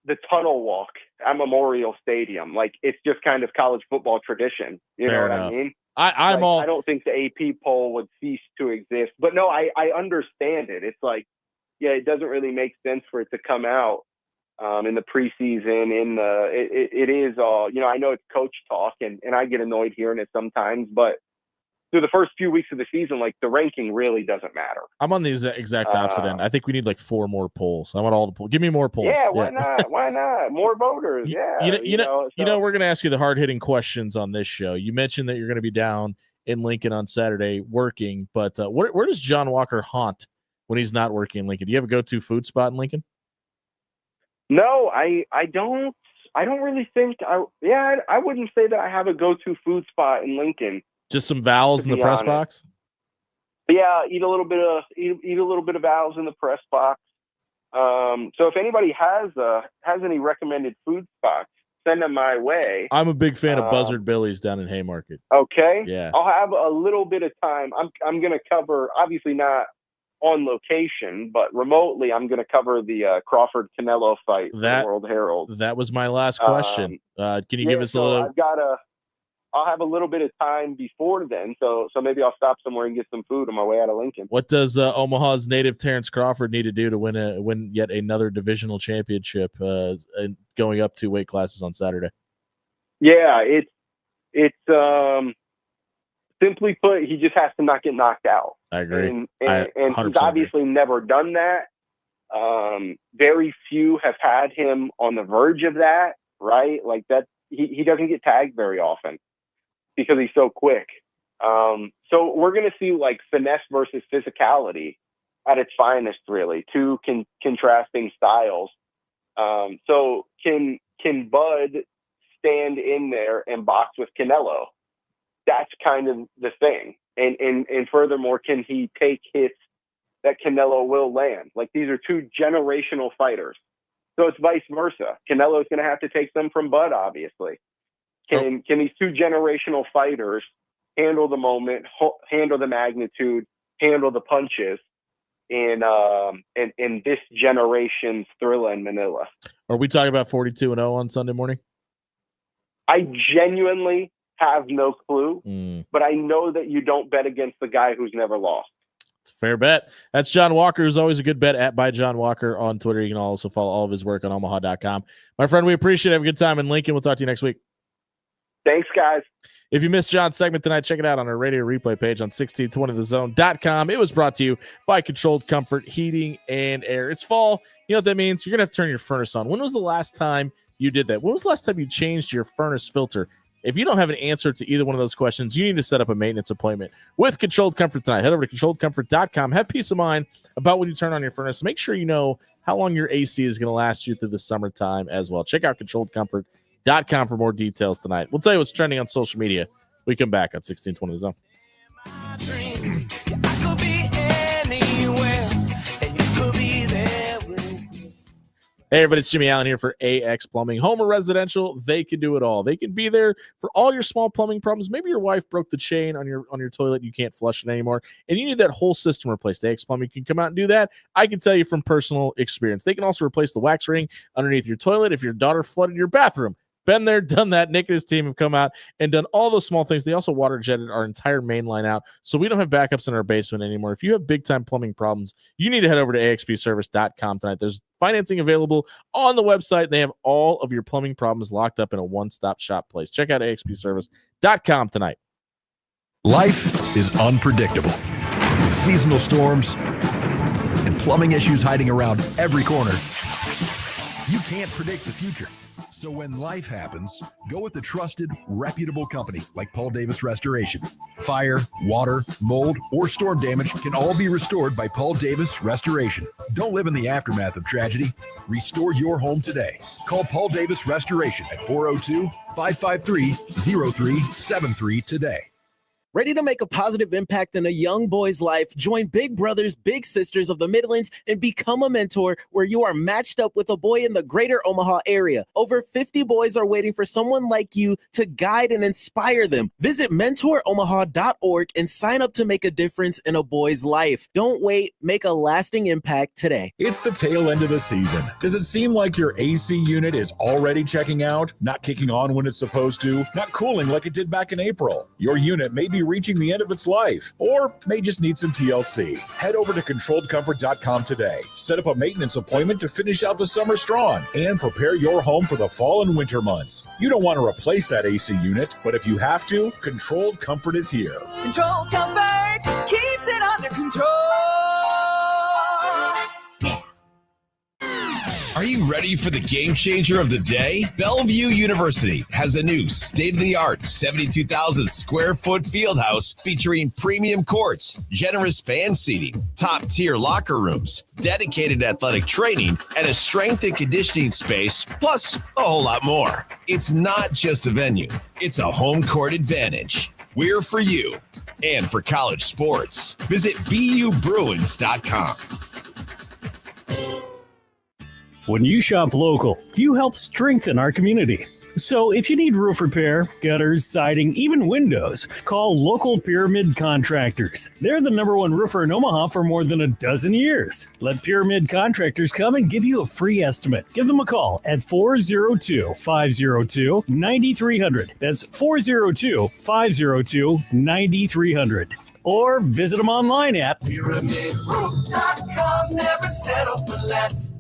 the tunnel walk at Memorial Stadium. Like, it's just kind of college football tradition. You know what I mean? I don't think the AP poll would cease to exist. But no, I understand it. It's like, yeah, it doesn't really make sense for it to come out in the preseason. It is all, I know it's coach talk, and I get annoyed hearing it sometimes, but through the first few weeks of the season, like, the ranking really doesn't matter. I'm on the exact opposite end. I think we need like 4 more polls. I want all the polls. Give me more polls. Yeah, why not? Why not? More voters. Yeah. We're going to ask you the hard-hitting questions on this show. You mentioned that you're going to be down in Lincoln on Saturday working, but where does John Walker haunt when he's not working in Lincoln? Do you have a go-to food spot in Lincoln? No, I don't. I don't really think. I wouldn't say that I have a go-to food spot in Lincoln. Just some vowels in the press box. Yeah, eat a little bit of vowels in the press box. So if anybody has any recommended food spots, send them my way. I'm a big fan of Buzzard Billy's down in Haymarket. Okay. Yeah. I'll have a little bit of time. I'm going to cover, obviously not on location, but remotely, I'm going to cover the Crawford Canelo fight for the World Herald. That was my last question. Can you give us a little? I'll have a little bit of time before then, so maybe I'll stop somewhere and get some food on my way out of Lincoln. What does Omaha's native Terrence Crawford need to do to win yet another divisional championship, and going up 2 weight classes on Saturday? Yeah, it's simply put, he just has to not get knocked out. I agree. And he's obviously never done that. Very few have had him on the verge of that, right? Like that, he doesn't get tagged very often because he's so quick. So we're going to see like finesse versus physicality at its finest, really, 2 contrasting styles. So can Bud stand in there and box with Canelo? That's kind of the thing. And furthermore, can he take hits that Canelo will land? Like, these are 2 generational fighters. So it's vice versa. Canelo's going to have to take them from Bud, obviously. Can these 2 generational fighters handle the moment, handle the magnitude, handle the punches in this generation's Thrilla in Manila? Are we talking about 42-0 on Sunday morning? I genuinely have no clue, but I know that you don't bet against the guy who's never lost. Fair bet. That's John Walker, who's always a good bet by John Walker on Twitter. You can also follow all of his work on omaha.com. My friend, we appreciate it. Have a good time in Lincoln. We'll talk to you next week. Thanks, guys. If you missed John's segment tonight, check it out on our radio replay page on 1620thezone.com. It was brought to you by Controlled Comfort Heating and Air. It's fall. You know what that means? You're going to have to turn your furnace on. When was the last time you did that? When was the last time you changed your furnace filter? If you don't have an answer to either one of those questions, you need to set up a maintenance appointment with Controlled Comfort tonight. Head over to controlledcomfort.com. Have peace of mind about when you turn on your furnace. Make sure you know how long your AC is going to last you through the summertime as well. Check out controlledcomfort.com for more details tonight. We'll tell you what's trending on social media We come back on 1620 The Zone. Hey, everybody, it's Jimmy Allen here for AX Plumbing. Home or residential, they can do it all. They can be there for all your small plumbing problems. Maybe your wife broke the chain on your toilet. You can't flush it anymore, and you need that whole system replaced. AX Plumbing can come out and do that. I can tell you from personal experience. They can also replace the wax ring underneath your toilet if your daughter flooded your bathroom. Been there, done that. Nick and his team have come out and done all those small things. They also water jetted our entire main line out, so we don't have backups in our basement anymore. If you have big-time plumbing problems, you need to head over to axpservice.com tonight. There's financing available on the website. They have all of your plumbing problems locked up in a one-stop shop place. Check out axpservice.com tonight. Life is unpredictable, with seasonal storms and plumbing issues hiding around every corner. You can't predict the future. So when life happens, go with a trusted, reputable company like Paul Davis Restoration. Fire, water, mold, or storm damage can all be restored by Paul Davis Restoration. Don't live in the aftermath of tragedy. Restore your home today. Call Paul Davis Restoration at 402-553-0373 today. Ready to make a positive impact in a young boy's life? Join Big Brothers Big Sisters of the Midlands and become a mentor where you are matched up with a boy in the greater Omaha area. Over 50 boys are waiting for someone like you to guide and inspire them. Visit mentoromaha.org and sign up to make a difference in a boy's life. Don't wait. Make a lasting impact today. It's the tail end of the season. Does it seem like your AC unit is already checking out, not kicking on when it's supposed to, not cooling like it did back in April? Your unit may be reaching the end of its life, or may just need some TLC. Head over to controlledcomfort.com today. Set up a maintenance appointment to finish out the summer strong and prepare your home for the fall and winter months. You don't want to replace that AC unit, but if you have to, Controlled Comfort is here. Control Comfort keeps it under control. Are you ready for the game changer of the day? Bellevue University has a new state-of-the-art 72,000 square foot field house featuring premium courts, generous fan seating, top-tier locker rooms, dedicated athletic training, and a strength and conditioning space, plus a whole lot more. It's not just a venue, it's a home court advantage. We're for you and for college sports. Visit BUBruins.com. When you shop local, you help strengthen our community. So if you need roof repair, gutters, siding, even windows, call local Pyramid Contractors. They're the #1 roofer in Omaha for more than a dozen years. Let Pyramid Contractors come and give you a free estimate. Give them a call at 402-502-9300. That's 402-502-9300. Or visit them online at PyramidRoof.com. Never settle for less.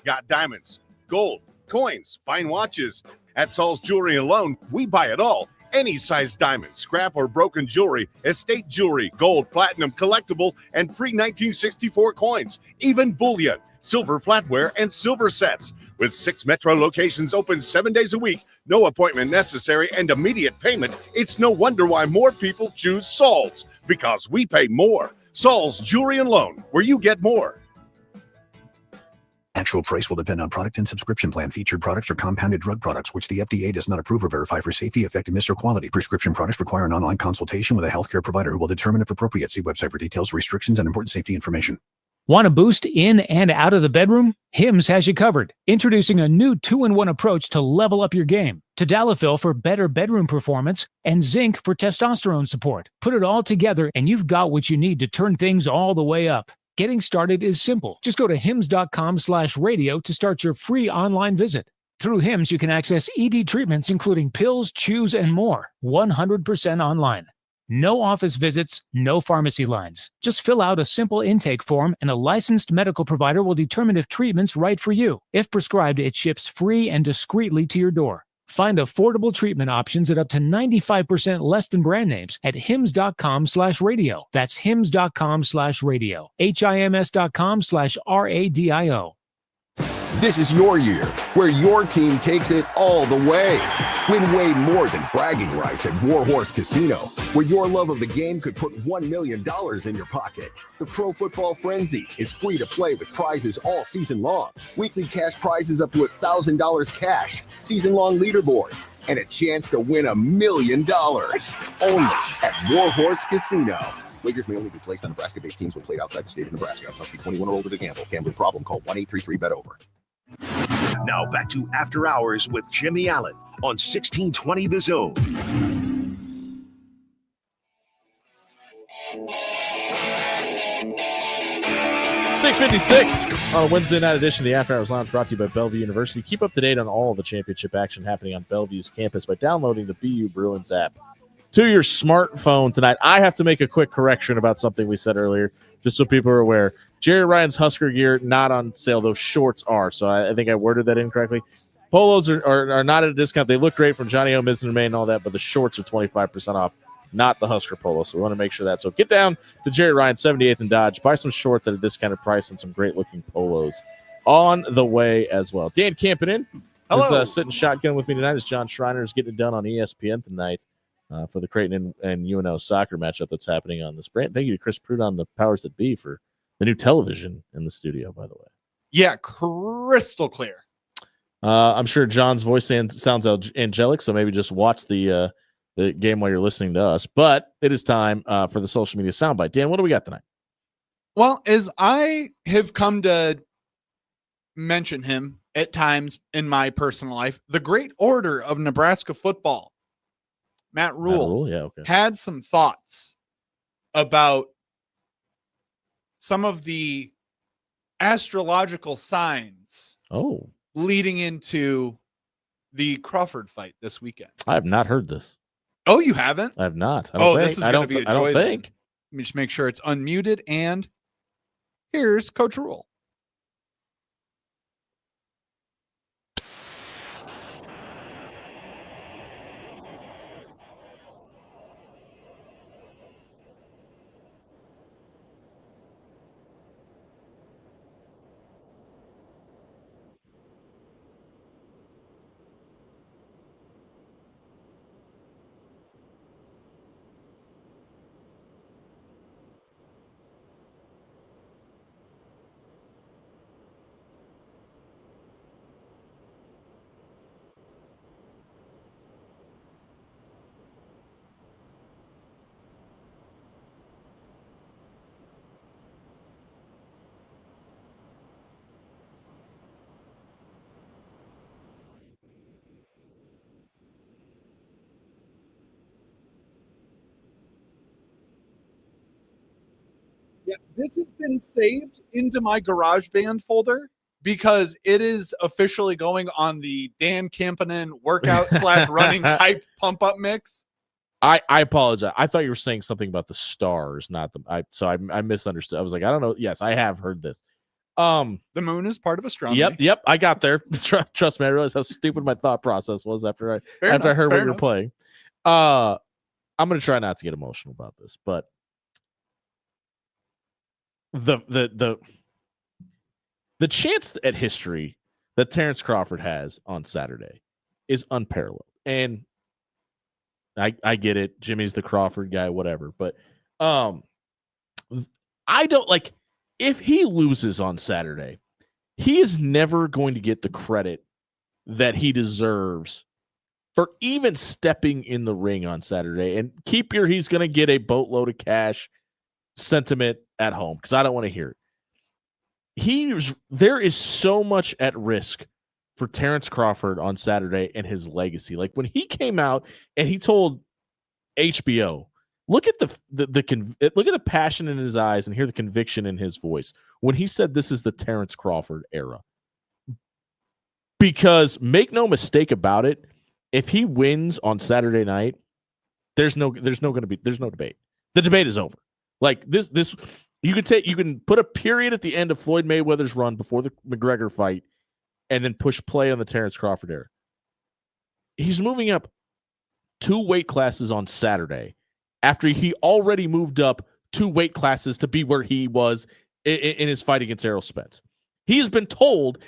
Got diamonds, gold, coins, fine watches. At Saul's Jewelry and Loan, we buy it all. Any size diamond, scrap or broken jewelry, estate jewelry, gold, platinum, collectible, and pre-1964 coins. Even bullion, silver flatware, and silver sets. With 6 metro locations open 7 days a week, no appointment necessary, and immediate payment, it's no wonder why more people choose Saul's. Because we pay more. Saul's Jewelry and Loan, where you get more. Actual price will depend on product and subscription plan. Featured products are compounded drug products, which the FDA does not approve or verify for safety, effectiveness, or quality. Prescription products require an online consultation with a healthcare provider who will determine if appropriate. See website for details, restrictions, and important safety information. Want a boost in and out of the bedroom? Hims has you covered. Introducing a new 2-in-1 approach to level up your game. Tadalafil for better bedroom performance and zinc for testosterone support. Put it all together and you've got what you need to turn things all the way up. Getting started is simple. Just go to hims.com/radio to start your free online visit. Through Hims, you can access ED treatments, including pills, chews, and more, 100% online. No office visits, no pharmacy lines. Just fill out a simple intake form and a licensed medical provider will determine if treatment's right for you. If prescribed, it ships free and discreetly to your door. Find affordable treatment options at up to 95% less than brand names at hims.com/radio. That's hims.com/radio. HIMS.com/RADIO. This is your year, where your team takes it all the way. Win way more than bragging rights at Warhorse Casino, where your love of the game could put $1 million in your pocket. The Pro Football Frenzy is free to play with prizes all season long. Weekly cash prizes up to $1,000 cash, season-long leaderboards, and a chance to win $1 million. Only at Warhorse Casino. Wagers may only be placed on Nebraska-based teams when played outside the state of Nebraska. Must be 21 or older to gamble. Gambling problem? Call 1-833-BET-OVER. Now back to After Hours with Jimmy Allen on 1620 The Zone. $6:56 on a Wednesday night edition of the After Hours Lounge, brought to you by Bellevue University. Keep up to date on all the championship action happening on Bellevue's campus by downloading the BU Bruins app to your smartphone tonight. I have to make a quick correction about something we said earlier, just so people are aware. Jerry Ryan's Husker gear not on sale. Those shorts are, so I think I worded that incorrectly. Polos are not at a discount. They look great from Johnny O, Mizzen and Maine and all that, but the shorts are 25% off, not the Husker polo. So we want to make sure that. So get down to Jerry Ryan, 78th and Dodge. Buy some shorts at a discounted price and some great-looking polos on the way as well. Dan Campinen is sitting shotgun with me tonight as John Schreiner is getting it done on ESPN tonight for the Creighton and UNO soccer matchup that's happening on this brand. Thank you to Chris Prudon, the powers that be, for the new television in the studio, by the way. Yeah, crystal clear. I'm sure John's voice sounds angelic, so maybe just watch the game while you're listening to us. But it is time for the social media soundbite. Dan, what do we got tonight? Well, as I have come to mention him at times in my personal life, the great order of Nebraska football, Matt Rule, had some thoughts about some of the astrological signs leading into the Crawford fight this weekend. I have not heard this. Oh, you haven't? I have not. This is going to be a joy. I don't think. Let me just make sure it's unmuted. And here's Coach Rule. Yeah, this has been saved into my GarageBand folder because it is officially going on the Dan Campinen workout / running hype pump up mix. I apologize. I thought you were saying something about the stars, not the. I misunderstood. I was like, I don't know. Yes, I have heard this. The moon is part of astronomy. Yep. I got there. Trust me, I realized how stupid my thought process was after I heard what you were playing. I'm gonna try not to get emotional about this, but the chance at history that Terrence Crawford has on Saturday is unparalleled. And I get it. Jimmy's the Crawford guy, whatever. But I don't like if he loses on Saturday, he is never going to get the credit that he deserves for even stepping in the ring on Saturday. And keep your he's going to get a boatload of cash sentiment at home, because I don't want to hear it. There is so much at risk for Terrence Crawford on Saturday and his legacy. Like when he came out and he told HBO, look at look at the passion in his eyes and hear the conviction in his voice when he said this is the Terrence Crawford era. Because make no mistake about it, if he wins on Saturday night, there's no debate. The debate is over. Like this you can put a period at the end of Floyd Mayweather's run before the McGregor fight and then push play on the Terrence Crawford era. He's moving up 2 weight classes on Saturday after he already moved up 2 weight classes to be where he was in his fight against Errol Spence. He has been told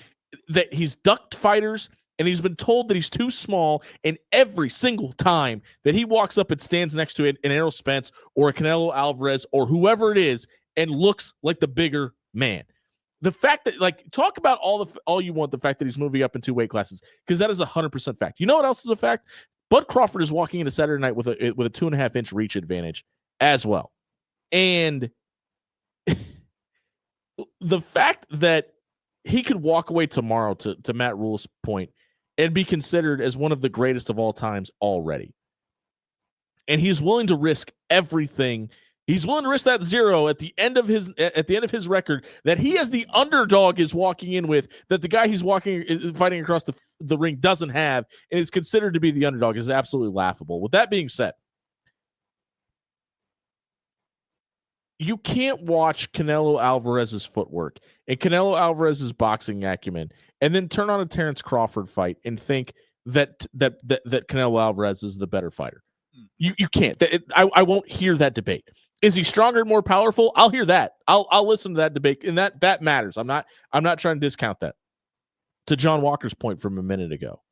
that he's ducked fighters, and he's been told that he's too small, and every single time that he walks up and stands next to an Errol Spence or a Canelo Alvarez or whoever it is and looks like the bigger man. The fact that, like, talk about all you want, the fact that he's moving up in 2 weight classes, because that is 100% fact. You know what else is a fact? Bud Crawford is walking into Saturday night with a 2.5-inch reach advantage as well. And the fact that he could walk away tomorrow, to Matt Rule's point, and be considered as one of the greatest of all times already. And he's willing to risk everything. He's willing to risk that 0 at the end of his record that he, as the underdog, is walking in with, that the guy he's fighting across the ring doesn't have, and is considered to be the underdog, is absolutely laughable. With that being said, you can't watch Canelo Alvarez's footwork and Canelo Alvarez's boxing acumen and then turn on a Terrence Crawford fight and think that Canelo Alvarez is the better fighter. You can't. I won't hear that debate. Is he stronger and more powerful? I'll hear that. I'll listen to that debate, and that matters. I'm not trying to discount that. To John Walker's point from a minute ago,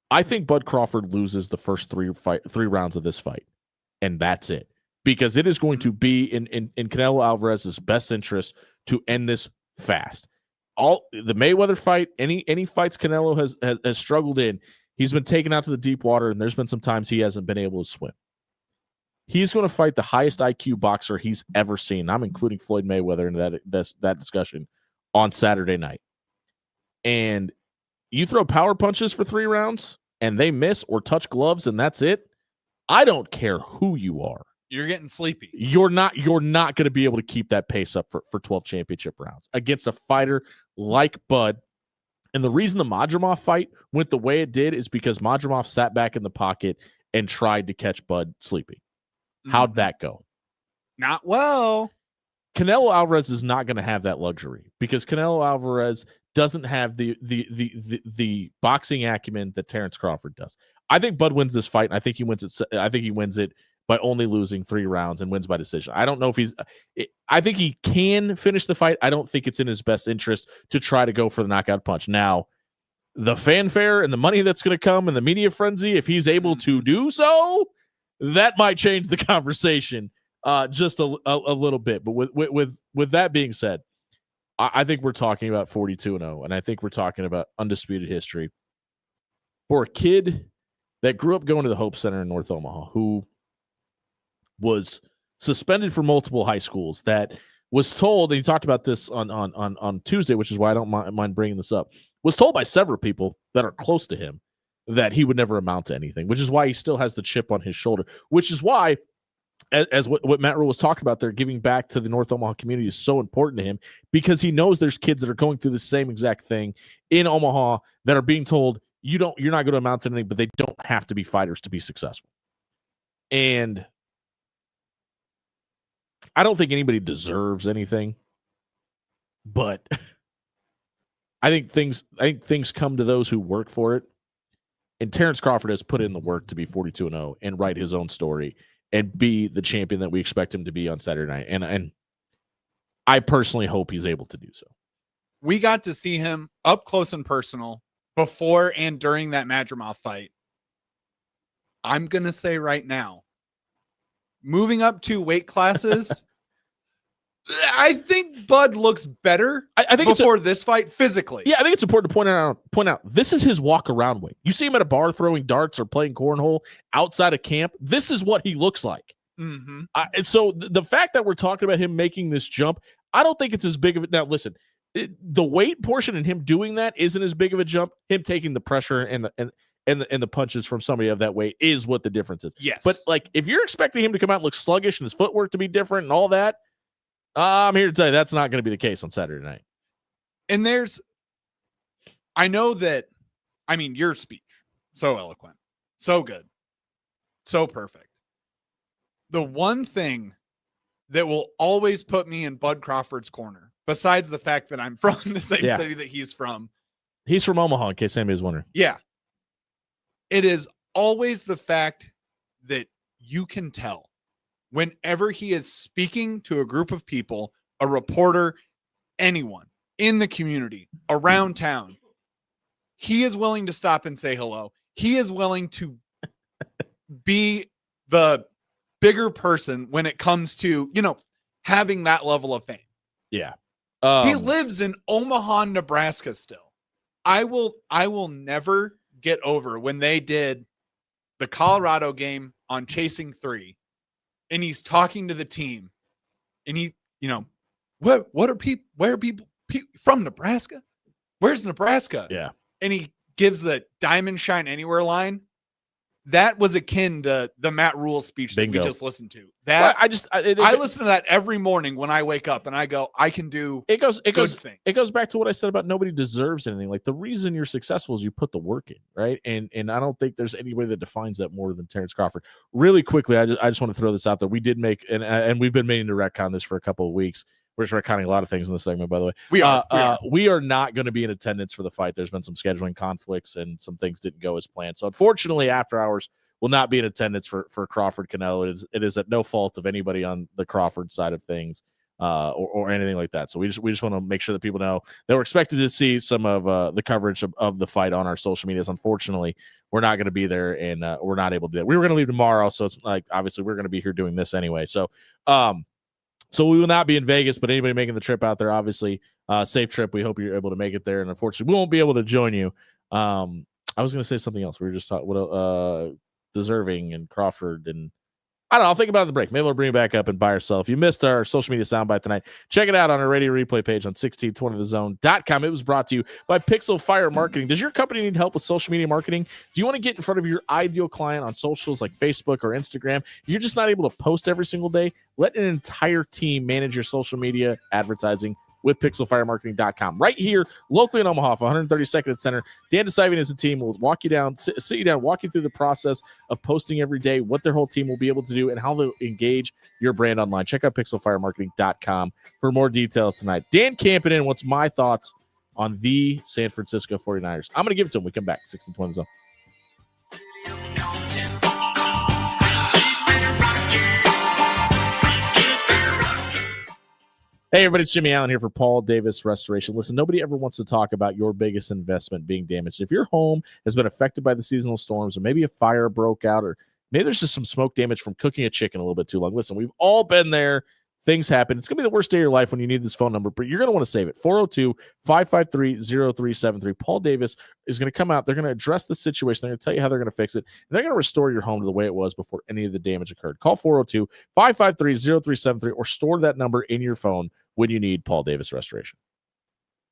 I think Bud Crawford loses the first three rounds of this fight, and that's it. Because it is going to be in Canelo Alvarez's best interest to end this fast. The Mayweather fight, any fights Canelo has struggled in, he's been taken out to the deep water, and there's been some times he hasn't been able to swim. He's going to fight the highest IQ boxer he's ever seen. I'm including Floyd Mayweather in that discussion on Saturday night. And you throw power punches for 3 rounds, and they miss or touch gloves, and that's it. I don't care who you are. You're getting sleepy. You're not going to be able to keep that pace up for 12 championship rounds against a fighter like Bud. And the reason the Madrimov fight went the way it did is because Madrimov sat back in the pocket and tried to catch Bud sleeping. How'd that go? Not well. Canelo Alvarez is not going to have that luxury because Canelo Alvarez doesn't have the boxing acumen that Terrence Crawford does. I think Bud wins this fight, and I think he wins it. I think he wins it by only losing 3 rounds and wins by decision. I don't know if I think he can finish the fight. I don't think it's in his best interest to try to go for the knockout punch. Now, the fanfare and the money that's going to come and the media frenzy, if he's able to do so, that might change the conversation just a little bit. But with that being said, I think we're talking about 42-0, and I think we're talking about undisputed history for a kid that grew up going to the Hope Center in North Omaha, who was suspended from multiple high schools, that was told, and he talked about this on Tuesday, which is why I don't mind bringing this up, was told by several people that are close to him that he would never amount to anything, which is why he still has the chip on his shoulder, which is why, as what Matt Rule was talking about there, giving back to the North Omaha community is so important to him, because he knows there's kids that are going through the same exact thing in Omaha that are being told, you're not going to amount to anything, but they don't have to be fighters to be successful. And I don't think anybody deserves anything, but I think things come to those who work for it. And Terrence Crawford has put in the work to be 42-0 and write his own story and be the champion that we expect him to be on Saturday night. And I personally hope he's able to do so. We got to see him up close and personal before and during that Madrimov fight. I'm going to say right now, moving up 2 weight classes, I think Bud looks better I think before this fight physically. Yeah, I think it's important to point out this is his walk around weight. You see him at a bar throwing darts or playing cornhole outside of camp. This is what he looks like. Mm-hmm. So the fact that we're talking about him making this jump, I don't think it's as big of it. Now, listen, the weight portion and him doing that isn't as big of a jump. Him taking the pressure and the punches from somebody of that weight is what the difference is. Yes. But like, if you're expecting him to come out and look sluggish and his footwork to be different and all that, I'm here to tell you that's not going to be the case on Saturday night. And I know that, I mean, your speech, so eloquent, so good, so perfect. The one thing that will always put me in Bud Crawford's corner, besides the fact that I'm from the same city that he's from Omaha, in case anybody's wondering. Yeah. It is always the fact that you can tell whenever he is speaking to a group of people, a reporter, anyone in the community, around town, he is willing to stop and say hello. He is willing to be the bigger person when it comes to, having that level of fame. Yeah. He lives in Omaha, Nebraska still. I will never get over when they did the Colorado game on Chasing 3, and he's talking to the team, and he, where are people from Nebraska? Where's Nebraska? Yeah. And he gives the Diamond Shine Anywhere line. That was akin to the Matt Rule speech that we just listened to. That I listen to that every morning when I wake up, and I go, I can do it goes things. It goes back to what I said about nobody deserves anything. Like, the reason you're successful is you put the work in, right? And I don't think there's anybody that defines that more than Terrence Crawford. Really quickly, I just want to throw this out there. We did make and we've been meaning to retcon this for a couple of weeks. We're just retconning a lot of things in this segment, by the way. We are not going to be in attendance for the fight. There's been some scheduling conflicts and some things didn't go as planned. So unfortunately, After Hours will not be in attendance for Crawford Canelo. It is at no fault of anybody on the Crawford side of things or anything like that. So we just want to make sure that people know that we're expected to see some of the coverage of the fight on our social medias. Unfortunately, we're not going to be there, and we're not able to do that. We were going to leave tomorrow, so it's like obviously we're going to be here doing this anyway. So we will not be in Vegas, but anybody making the trip out there, obviously, safe trip. We hope you're able to make it there. And unfortunately, we won't be able to join you. I was going to say something else. We were just talking Deserving and Crawford, and I don't know. I'll think about it in the break. Maybe we'll bring it back up and buy ourselves. If you missed our social media soundbite tonight, check it out on our radio replay page on 1620thezone.com. It was brought to you by Pixel Fire Marketing. Does your company need help with social media marketing? Do you want to get in front of your ideal client on socials like Facebook or Instagram? You're just not able to post every single day? Let an entire team manage your social media advertising with pixelfiremarketing.com. Right here, locally in Omaha, 132nd and Center. Dan DeSivian and his team will walk you down, sit you down, walk you through the process of posting every day, what their whole team will be able to do, and how they'll engage your brand online. Check out pixelfiremarketing.com for more details tonight. Dan camping in. What's my thoughts on the San Francisco 49ers? I'm going to give it to him when we come back. 1620 Zone. Hey, everybody, it's Jimmy Allen here for Paul Davis Restoration. Listen, nobody ever wants to talk about your biggest investment being damaged. If your home has been affected by the seasonal storms, or maybe a fire broke out, or maybe there's just some smoke damage from cooking a chicken a little bit too long. Listen, we've all been there. Things happen. It's going to be the worst day of your life when you need this phone number, but you're going to want to save it. 402-553-0373. Paul Davis is going to come out. They're going to address the situation. They're going to tell you how they're going to fix it. And they're going to restore your home to the way it was before any of the damage occurred. Call 402-553-0373 or store that number in your phone when you need Paul Davis Restoration.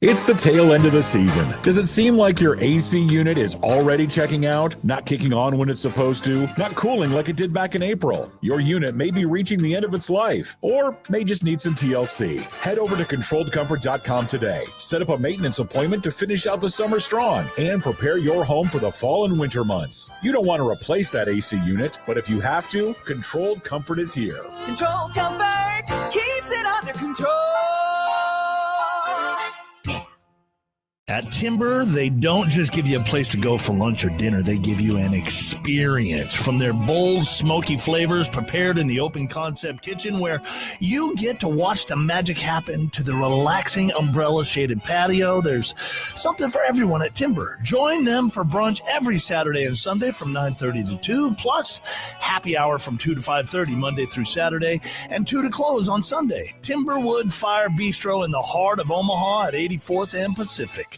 It's the tail end of the season. Does it seem like your AC unit is already checking out, not kicking on when it's supposed to, not cooling like it did back in April? Your unit may be reaching the end of its life, or may just need some TLC. Head over to controlledcomfort.com today. Set up a maintenance appointment to finish out the summer strong and prepare your home for the fall and winter months. You don't want to replace that AC unit, but if you have to, Controlled Comfort is here. Control Comfort keeps it under control. At Timber, they don't just give you a place to go for lunch or dinner. They give you an experience. From their bold, smoky flavors prepared in the open concept kitchen where you get to watch the magic happen, to the relaxing umbrella-shaded patio. There's something for everyone at Timber. Join them for brunch every Saturday and Sunday from 9:30 to 2, plus happy hour from 2 to 5:30 Monday through Saturday, and 2 to close on Sunday. Timberwood Fire Bistro in the heart of Omaha at 84th and Pacific.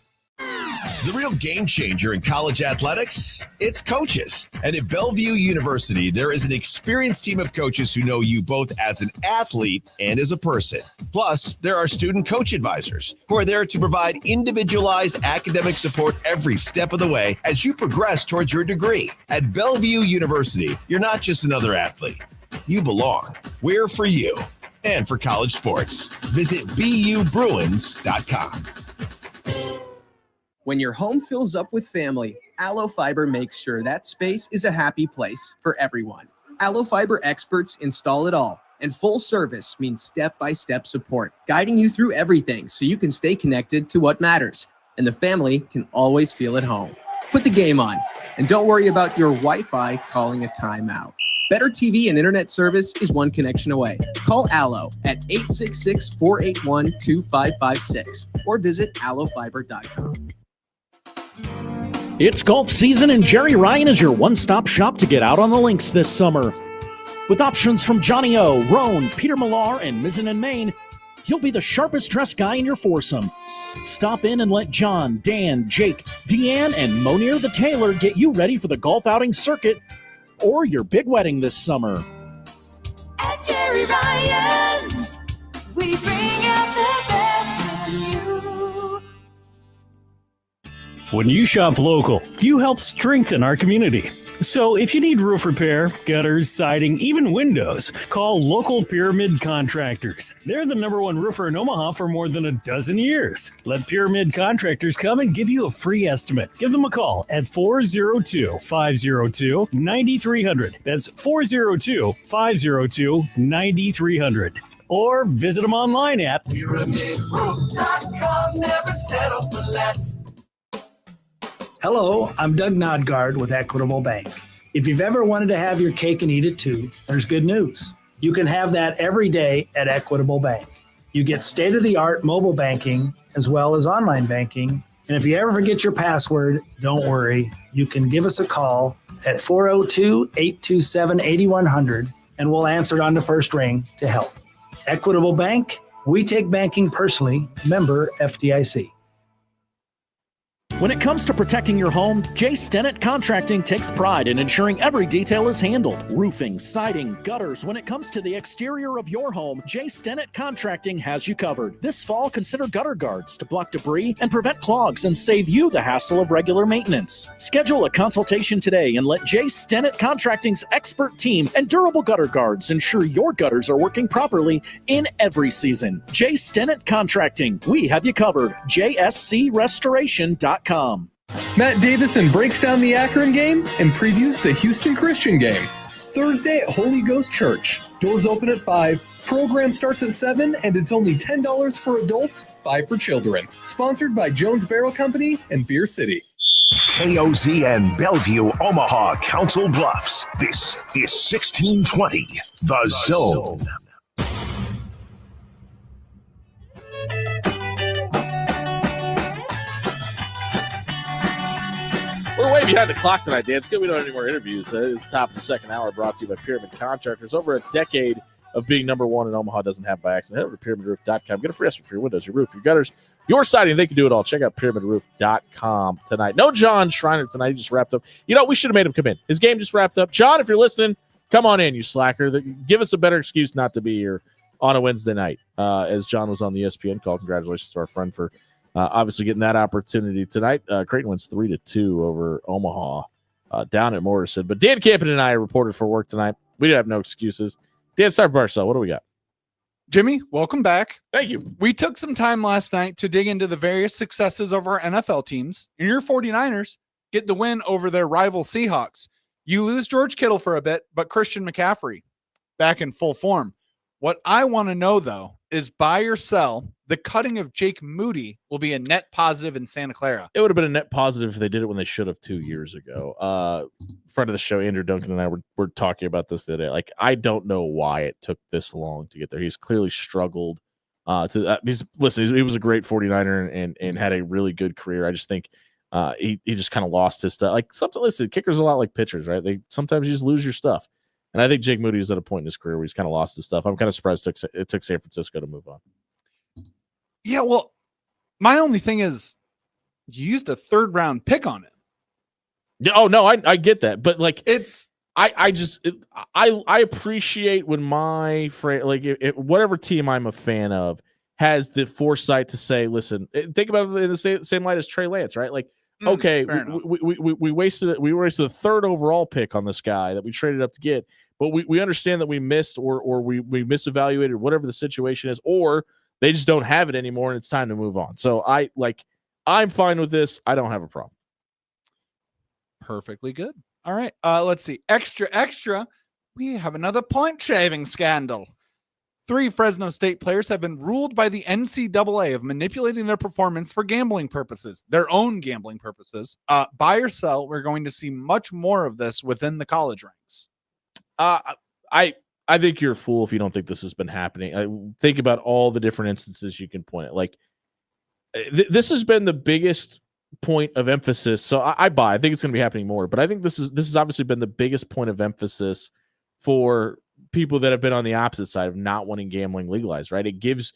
The real game changer in college athletics, it's coaches. And at Bellevue University, there is an experienced team of coaches who know you both as an athlete and as a person. Plus, there are student coach advisors who are there to provide individualized academic support every step of the way as you progress towards your degree. At Bellevue University, you're not just another athlete. You belong. We're for you and for college sports. Visit BUBruins.com. When your home fills up with family, Allo Fiber makes sure that space is a happy place for everyone. Allo Fiber experts install it all, and full service means step-by-step support, guiding you through everything so you can stay connected to what matters, and the family can always feel at home. Put the game on, and don't worry about your Wi-Fi calling a timeout. Better TV and internet service is one connection away. Call Allo at 866-481-2556 or visit allofiber.com. It's golf season, and Jerry Ryan is your one-stop shop to get out on the links this summer. With options from Johnny O, Roan, Peter Millar, and Mizzen and Main, He'll be the sharpest dressed guy in your foursome. Stop in and let John, Dan, Jake, Deanne, and Monier the tailor get you ready for the golf outing circuit or your big wedding this summer. At Jerry Ryan's, we bring out the best in you. When you shop local, you help strengthen our community. So if you need roof repair, gutters, siding, even windows, call local Pyramid Contractors. They're the #1 roofer in Omaha for more than a dozen years. Let Pyramid Contractors come and give you a free estimate. Give them a call at 402-502-9300. That's 402-502-9300. Or visit them online at PyramidRoof.com. Never settle for less. Hello, I'm Doug Nodgard with Equitable Bank. If you've ever wanted to have your cake and eat it too, there's good news. You can have that every day at Equitable Bank. You get state-of-the-art mobile banking as well as online banking. And if you ever forget your password, don't worry. You can give us a call at 402-827-8100 and we'll answer it on the first ring to help. Equitable Bank, we take banking personally. Member FDIC. When it comes to protecting your home, Jay Stennett Contracting takes pride in ensuring every detail is handled. Roofing, siding, gutters. When it comes to the exterior of your home, Jay Stennett Contracting has you covered. This fall, consider gutter guards to block debris and prevent clogs and save you the hassle of regular maintenance. Schedule a consultation today and let Jay Stennett Contracting's expert team and durable gutter guards ensure your gutters are working properly in every season. Jay Stennett Contracting. We have you covered. JSCRestoration.com. Matt Davison breaks down the Akron game and previews the Houston Christian game. Thursday at Holy Ghost Church. Doors open at 5. Program starts at 7, and it's only $10 for adults, $5 for children. Sponsored by Jones Barrel Company and Beer City. KOZ and Bellevue, Omaha, Council Bluffs. This is 1620, The Zone. We're way behind the clock tonight, Dan. It's good we don't have any more interviews. It's the top of the second hour, brought to you by Pyramid Contractors. Over a decade of being #1 in Omaha doesn't have by accident. Head over to pyramidroof.com. Get a free estimate for your windows, your roof, your gutters, your siding. They can do it all. Check out pyramidroof.com tonight. No John Schreiner tonight. He just wrapped up. You know, we should have made him come in. His game just wrapped up. John, if you're listening, come on in, you slacker. Give us a better excuse not to be here on a Wednesday night, as John was on the ESPN call. Congratulations to our friend for obviously getting that opportunity tonight. Creighton wins 3-2 over Omaha down at Morrison. But Dan Campen and I reported for work tonight. We have no excuses. Dan, start Barcel. What do we got? Jimmy, welcome back. Thank you. We took some time last night to dig into the various successes of our NFL teams. And your 49ers get the win over their rival Seahawks. You lose George Kittle for a bit, but Christian McCaffrey back in full form. What I want to know, though, is buy or sell. The cutting of Jake Moody will be a net positive in Santa Clara. It would have been a net positive if they did it when they should have 2 years ago. Friend of the show, Andrew Duncan, and I were talking about this the other day. Like, I don't know why it took this long to get there. He's clearly struggled. He was a great 49er and had a really good career. I just think he just kind of lost his stuff. Like, listen, kickers are a lot like pitchers, right? Sometimes you just lose your stuff. And I think Jake Moody is at a point in his career where he's kind of lost his stuff. I'm kind of surprised it took San Francisco to move on. Yeah, well, my only thing is you used a 3rd round pick on it. Yeah, oh no, I get that, but like I appreciate when my friend, like whatever team I'm a fan of, has the foresight to say, listen, think about it in the same light as Trey Lance, right? Like, okay, we wasted a 3rd overall pick on this guy that we traded up to get, but we understand that we missed or we misevaluated whatever the situation is, or they just don't have it anymore and it's time to move on. So I'm fine with this. I don't have a problem. Perfectly good. All right. Let's see. Extra. We have another point shaving scandal. 3 Fresno State players have been ruled by the NCAA of manipulating their performance for gambling purposes, their own gambling purposes. Buy or sell, we're going to see much more of this within the college ranks. I think you're a fool if you don't think this has been happening. Think about all the different instances you can point at. Like, this has been the biggest point of emphasis. So I think it's going to be happening more. But I think this has obviously been the biggest point of emphasis for people that have been on the opposite side of not wanting gambling legalized, right? It gives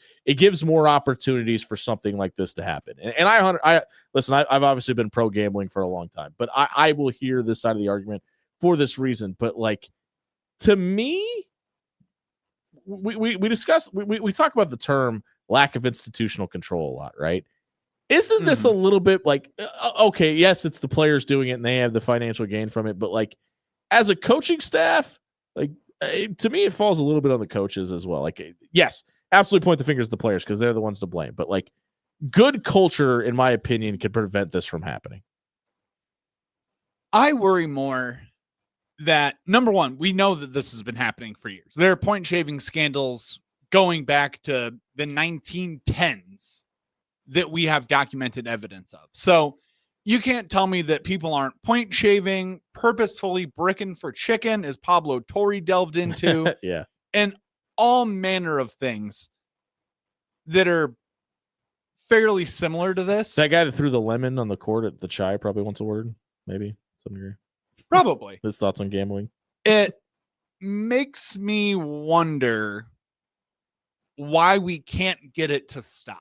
more opportunities for something like this to happen. And I listen, I've obviously been pro gambling for a long time, but I will hear this side of the argument for this reason. But like, to me, we talk about the term lack of institutional control a lot, right? Isn't this a little bit like, okay, yes, it's the players doing it and they have the financial gain from it, but like as a coaching staff, like to me, it falls a little bit on the coaches as well. Like, yes, absolutely point the fingers at the players because they're the ones to blame, but like good culture, in my opinion, could prevent this from happening. I worry more that, number one, we know that this has been happening for years. There are point shaving scandals going back to the 1910s that we have documented evidence of. So you can't tell me that people aren't point shaving, purposefully bricking for chicken, as Pablo Torre delved into. Yeah. And all manner of things that are fairly similar to this. That guy that threw the lemon on the court at the Chai probably wants a word, maybe some degree. Probably. His thoughts on gambling. It makes me wonder why we can't get it to stop.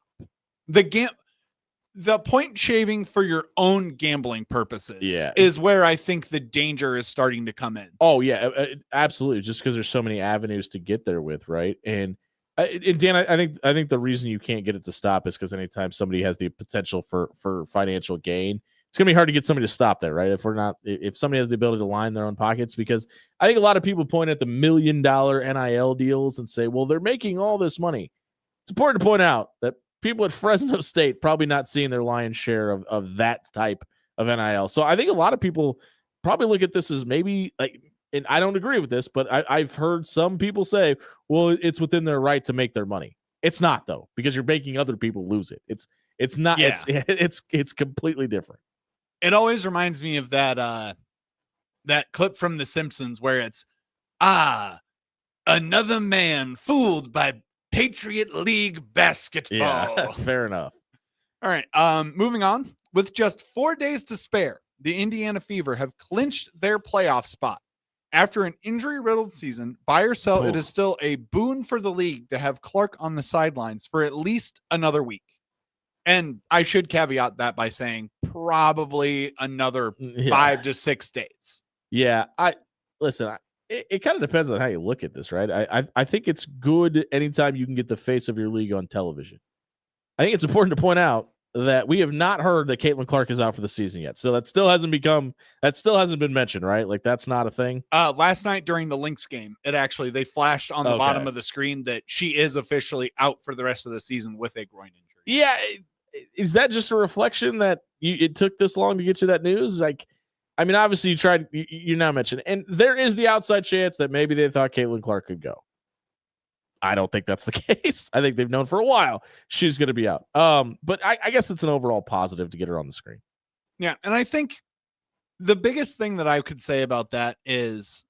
The point shaving for your own gambling purposes is where I think the danger is starting to come in. Oh yeah, absolutely. Just because there's so many avenues to get there with, right? And Dan, I think the reason you can't get it to stop is because anytime somebody has the potential for financial gain, it's gonna be hard to get somebody to stop there, right? If somebody has the ability to line their own pockets, because I think a lot of people point at the $1 million NIL deals and say, well, they're making all this money. It's important to point out that people at Fresno State probably not seeing their lion's share of that type of NIL. So I think a lot of people probably look at this as maybe like, and I don't agree with this, but I've heard some people say, well, it's within their right to make their money. It's not though, because you're making other people lose it. It's not. Yeah. It's completely different. It always reminds me of that clip from The Simpsons where it's another man fooled by Patriot League basketball. Yeah, fair enough. All right. Moving on. With just 4 days to spare, the Indiana Fever have clinched their playoff spot. After an injury-riddled season, buy or sell, it is still a boon for the league to have Clark on the sidelines for at least another week. And I should caveat that by saying probably another 5 to 6 days. Yeah. It kind of depends on how you look at this, right? I think it's good anytime you can get the face of your league on television. I think it's important to point out that we have not heard that Caitlin Clark is out for the season yet. So that still hasn't been mentioned, right? Like that's not a thing. Last night during the Lynx game, they flashed on the bottom of the screen that she is officially out for the rest of the season with a groin injury. Yeah. Is that just a reflection that it took this long to get you that news? Like, I mean, obviously you now mentioned, and there is the outside chance that maybe they thought Caitlin Clark could go. I don't think that's the case. I think they've known for a while she's going to be out. But I guess it's an overall positive to get her on the screen. Yeah. And I think the biggest thing that I could say about that is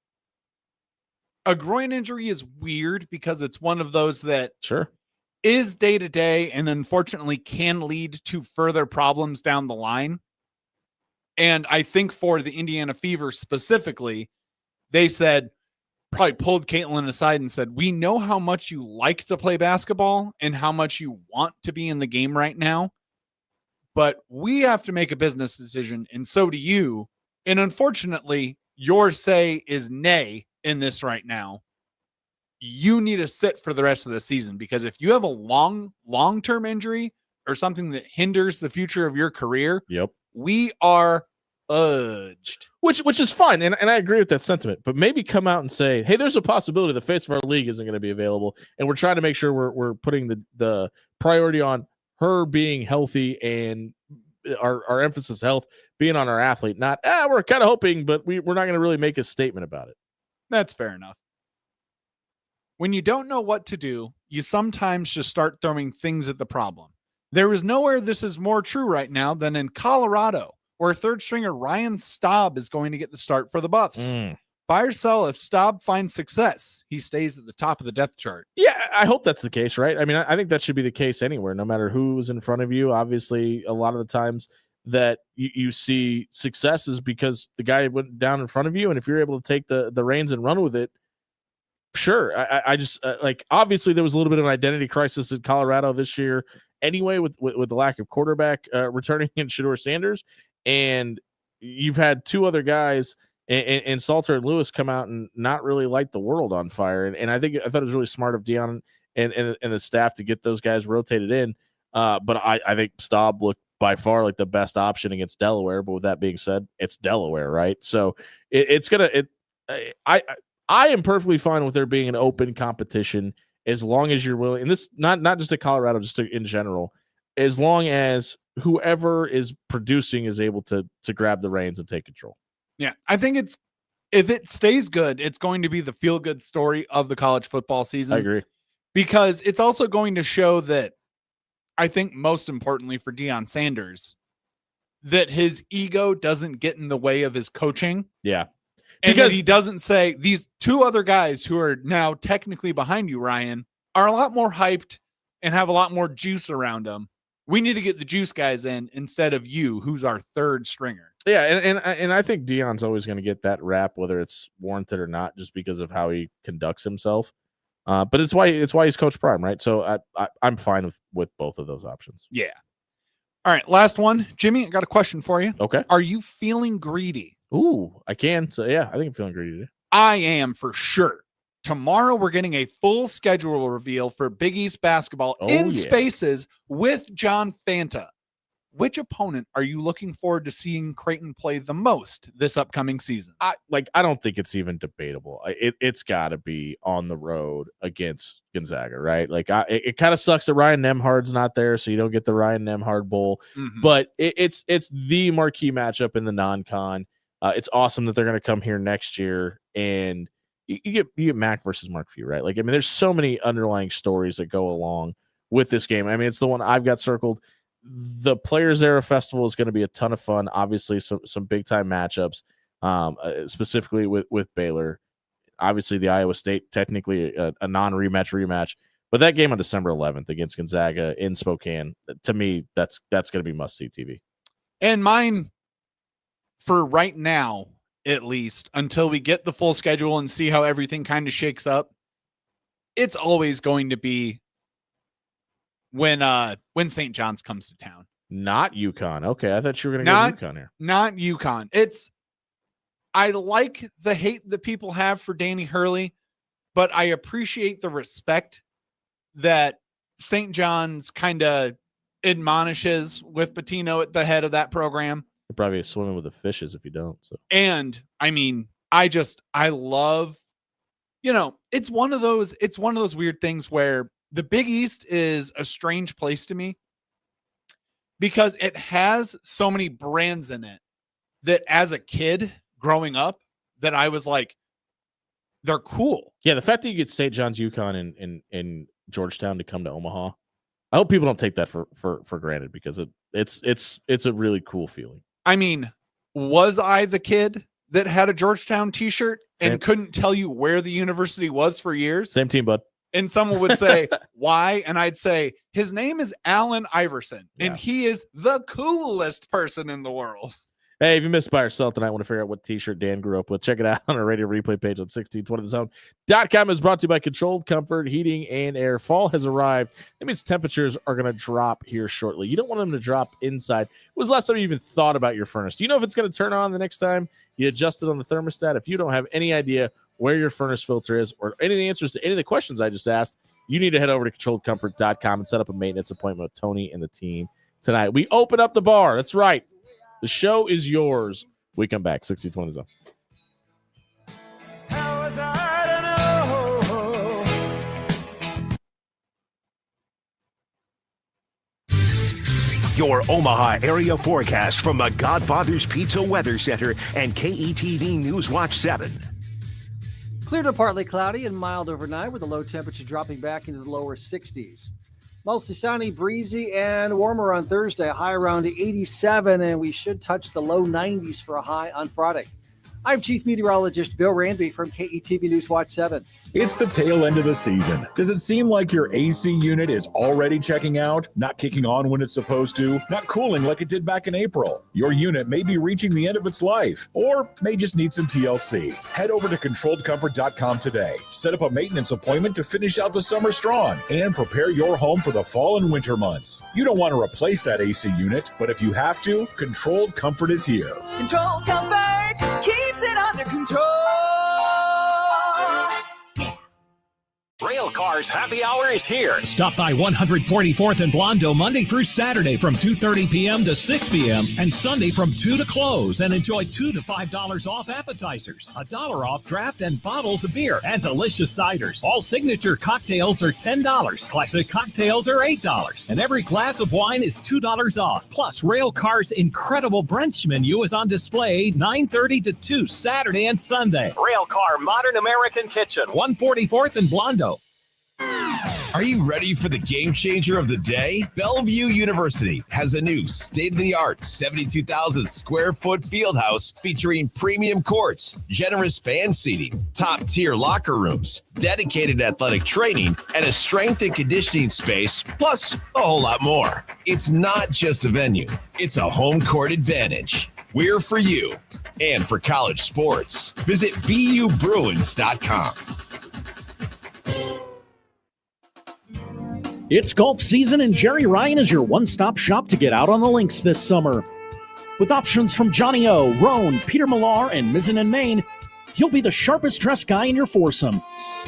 a groin injury is weird because it's one of those that is day to day and unfortunately can lead to further problems down the line. And I think for the Indiana Fever specifically, they probably pulled Caitlin aside and said, we know how much you like to play basketball and how much you want to be in the game right now, but we have to make a business decision, and so do you. And unfortunately, your say is nay in this right now. You need to sit for the rest of the season, because if you have a long-term injury or something that hinders the future of your career, we are urged. Which is fine, and I agree with that sentiment, but maybe come out and say, hey, there's a possibility the face of our league isn't going to be available, and we're trying to make sure we're putting the priority on her being healthy and our emphasis health being on our athlete, not we're kind of hoping, but we're not going to really make a statement about it. That's fair enough. When you don't know what to do, you sometimes just start throwing things at the problem. There is nowhere this is more true right now than in Colorado, where third stringer Ryan Staub is going to get the start for the Buffs. Buy or sell, if Staub finds success, he stays at the top of the depth chart. Yeah, I hope that's the case, right? I mean, I think that should be the case anywhere, no matter who's in front of you. Obviously, a lot of the times that you see success is because the guy went down in front of you, and if you're able to take the reins and run with it, Sure. I just like, obviously there was a little bit of an identity crisis in Colorado this year anyway, with the lack of quarterback returning in Shedeur Sanders. And you've had two other guys in Salter and Lewis come out and not really light the world on fire. And I thought it was really smart of Dion and the staff to get those guys rotated in. But I think Staub looked by far like the best option against Delaware. But with that being said, it's Delaware, right? So I am perfectly fine with there being an open competition as long as you're willing. And this not just at Colorado, just in general, as long as whoever is producing is able to grab the reins and take control. Yeah, I think if it stays good, it's going to be the feel-good story of the college football season. I agree. Because it's also going to show that, I think most importantly for Deion Sanders, that his ego doesn't get in the way of his coaching. Yeah. And because he doesn't say, these two other guys who are now technically behind you, Ryan, are a lot more hyped and have a lot more juice around them. We need to get the juice guys in instead of you, who's our third stringer. Yeah, and I think Deion's always going to get that rap, whether it's warranted or not, just because of how he conducts himself. But it's why he's Coach Prime, right? So I'm fine with both of those options. Yeah. All right, last one. Jimmy, I got a question for you. Okay. Are you feeling greedy? Ooh, I can. So yeah, I think I'm feeling greedy today. I am for sure. Tomorrow we're getting a full schedule reveal for Big East basketball Spaces with John Fanta. Which opponent are you looking forward to seeing Creighton play the most this upcoming season? I don't think it's even debatable. It's got to be on the road against Gonzaga, right? Like it kind of sucks that Ryan Nemhard's not there, so you don't get the Ryan Nemhard Bowl. Mm-hmm. But it's the marquee matchup in the non-con. It's awesome that they're going to come here next year, and you get Mac versus Mark Few, right? Like, I mean, there's so many underlying stories that go along with this game. I mean, it's the one I've got circled. The Players Era Festival is going to be a ton of fun. Obviously, some big time matchups, specifically with Baylor. Obviously, the Iowa State, technically a non-rematch, but that game on December 11th against Gonzaga in Spokane, to me, that's going to be must-see TV. And mine, for right now, at least, until we get the full schedule and see how everything kind of shakes up, it's always going to be when St. John's comes to town. Not UConn. Okay, I thought you were going to go UConn here. Not UConn. I like the hate that people have for Danny Hurley, but I appreciate the respect that St. John's kind of admonishes with Pitino at the head of that program. You're probably swimming with the fishes if you don't. So, and I mean, I love, it's one of those weird things where the Big East is a strange place to me because it has so many brands in it that as a kid growing up that I was like, they're cool. Yeah. The fact that you get St. John's, UConn in Georgetown to come to Omaha, I hope people don't take that for granted because it's a really cool feeling. I mean, was I the kid that had a Georgetown t-shirt and couldn't tell you where the university was for years? Same team, bud. And someone would say, why? And I'd say, his name is Allen Iverson, and he is the coolest person in the world. Hey, if you missed by yourself tonight, want to figure out what t-shirt Dan grew up with, check it out on our radio replay page on 1620thezone.com. Is brought to you by Controlled Comfort Heating and Air. Fall has arrived. That means temperatures are going to drop here shortly. You don't want them to drop inside. When was the last time you even thought about your furnace? Do you know if it's going to turn on the next time you adjust it on the thermostat? If you don't have any idea where your furnace filter is or any of the answers to any of the questions I just asked, you need to head over to controlledcomfort.com and set up a maintenance appointment with Tony and the team tonight. We open up the bar. That's right. The show is yours. We come back. 1620 Zone. Your Omaha area forecast from the Godfather's Pizza Weather Center and KETV News Watch 7. Clear to partly cloudy and mild overnight with the low temperature dropping back into the lower 60s. Mostly sunny, breezy, and warmer on Thursday, a high around 87, and we should touch the low 90s for a high on Friday. I'm Chief Meteorologist Bill Ranby from KETV News Watch 7. It's the tail end of the season. Does it seem like your AC unit is already checking out, not kicking on when it's supposed to, not cooling like it did back in April? Your unit may be reaching the end of its life, or may just need some TLC. Head over to ControlledComfort.com today. Set up a maintenance appointment to finish out the summer strong and prepare your home for the fall and winter months. You don't want to replace that AC unit, but if you have to, Controlled Comfort is here. Control Comfort keeps it under control. Rail Cars Happy Hour is here. Stop by 144th and Blondo Monday through Saturday from 2:30 p.m. to 6 p.m. and Sunday from 2 to close, and enjoy $2 to $5 off appetizers, $1 off draft and bottles of beer, and delicious ciders. All signature cocktails are $10. Classic cocktails are $8, and every glass of wine is $2 off. Plus, Rail Cars' incredible brunch menu is on display 9:30 to 2 Saturday and Sunday. Rail Car Modern American Kitchen, 144th and Blondo. Are you ready for the game changer of the day? Bellevue University has a new state-of-the-art 72,000 square foot field house featuring premium courts, generous fan seating, top-tier locker rooms, dedicated athletic training, and a strength and conditioning space, plus a whole lot more. It's not just a venue, it's a home court advantage. We're for you and for college sports. Visit BUBruins.com. It's golf season, and Jerry Ryan is your one-stop shop to get out on the links this summer. With options from Johnny O, Roan, Peter Millar, and Mizzen and Main, he'll be the sharpest dressed guy in your foursome.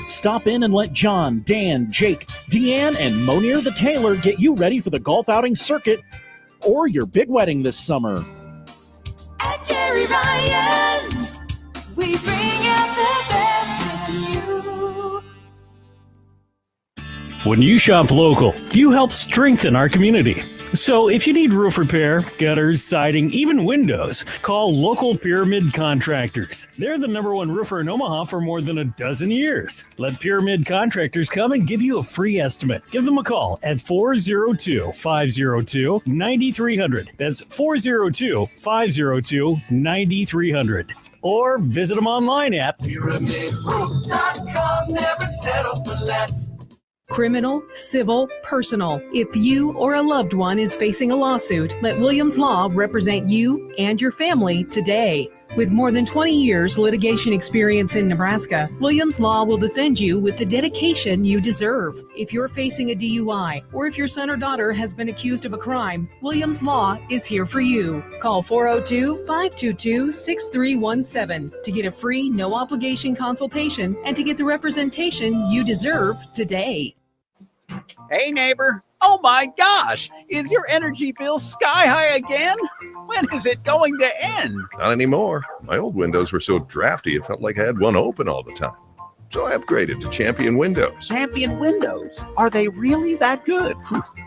Stop in and let John, Dan, Jake, Deanne, and Monir the Tailor get you ready for the golf outing circuit or your big wedding this summer. At Jerry Ryan's, we bring out the best in you. When you shop local, you help strengthen our community. So if you need roof repair, gutters, siding, even windows, call local Pyramid Contractors. They're the #1 roofer in Omaha for more than a dozen years. Let Pyramid Contractors come and give you a free estimate. Give them a call at 402-502-9300. That's 402-502-9300. Or visit them online at PyramidRoof.com. Never settle for less. Criminal, civil, personal. If you or a loved one is facing a lawsuit, let Williams Law represent you and your family today. With more than 20 years litigation experience in Nebraska, Williams Law will defend you with the dedication you deserve. If you're facing a DUI or if your son or daughter has been accused of a crime, Williams Law is here for you. Call 402-522-6317 to get a free, no-obligation consultation and to get the representation you deserve today. Hey, neighbor. Oh my gosh, is your energy bill sky high again? When is it going to end? Not anymore. My old windows were so drafty, it felt like I had one open all the time. So I upgraded to Champion Windows. Champion Windows? Are they really that good?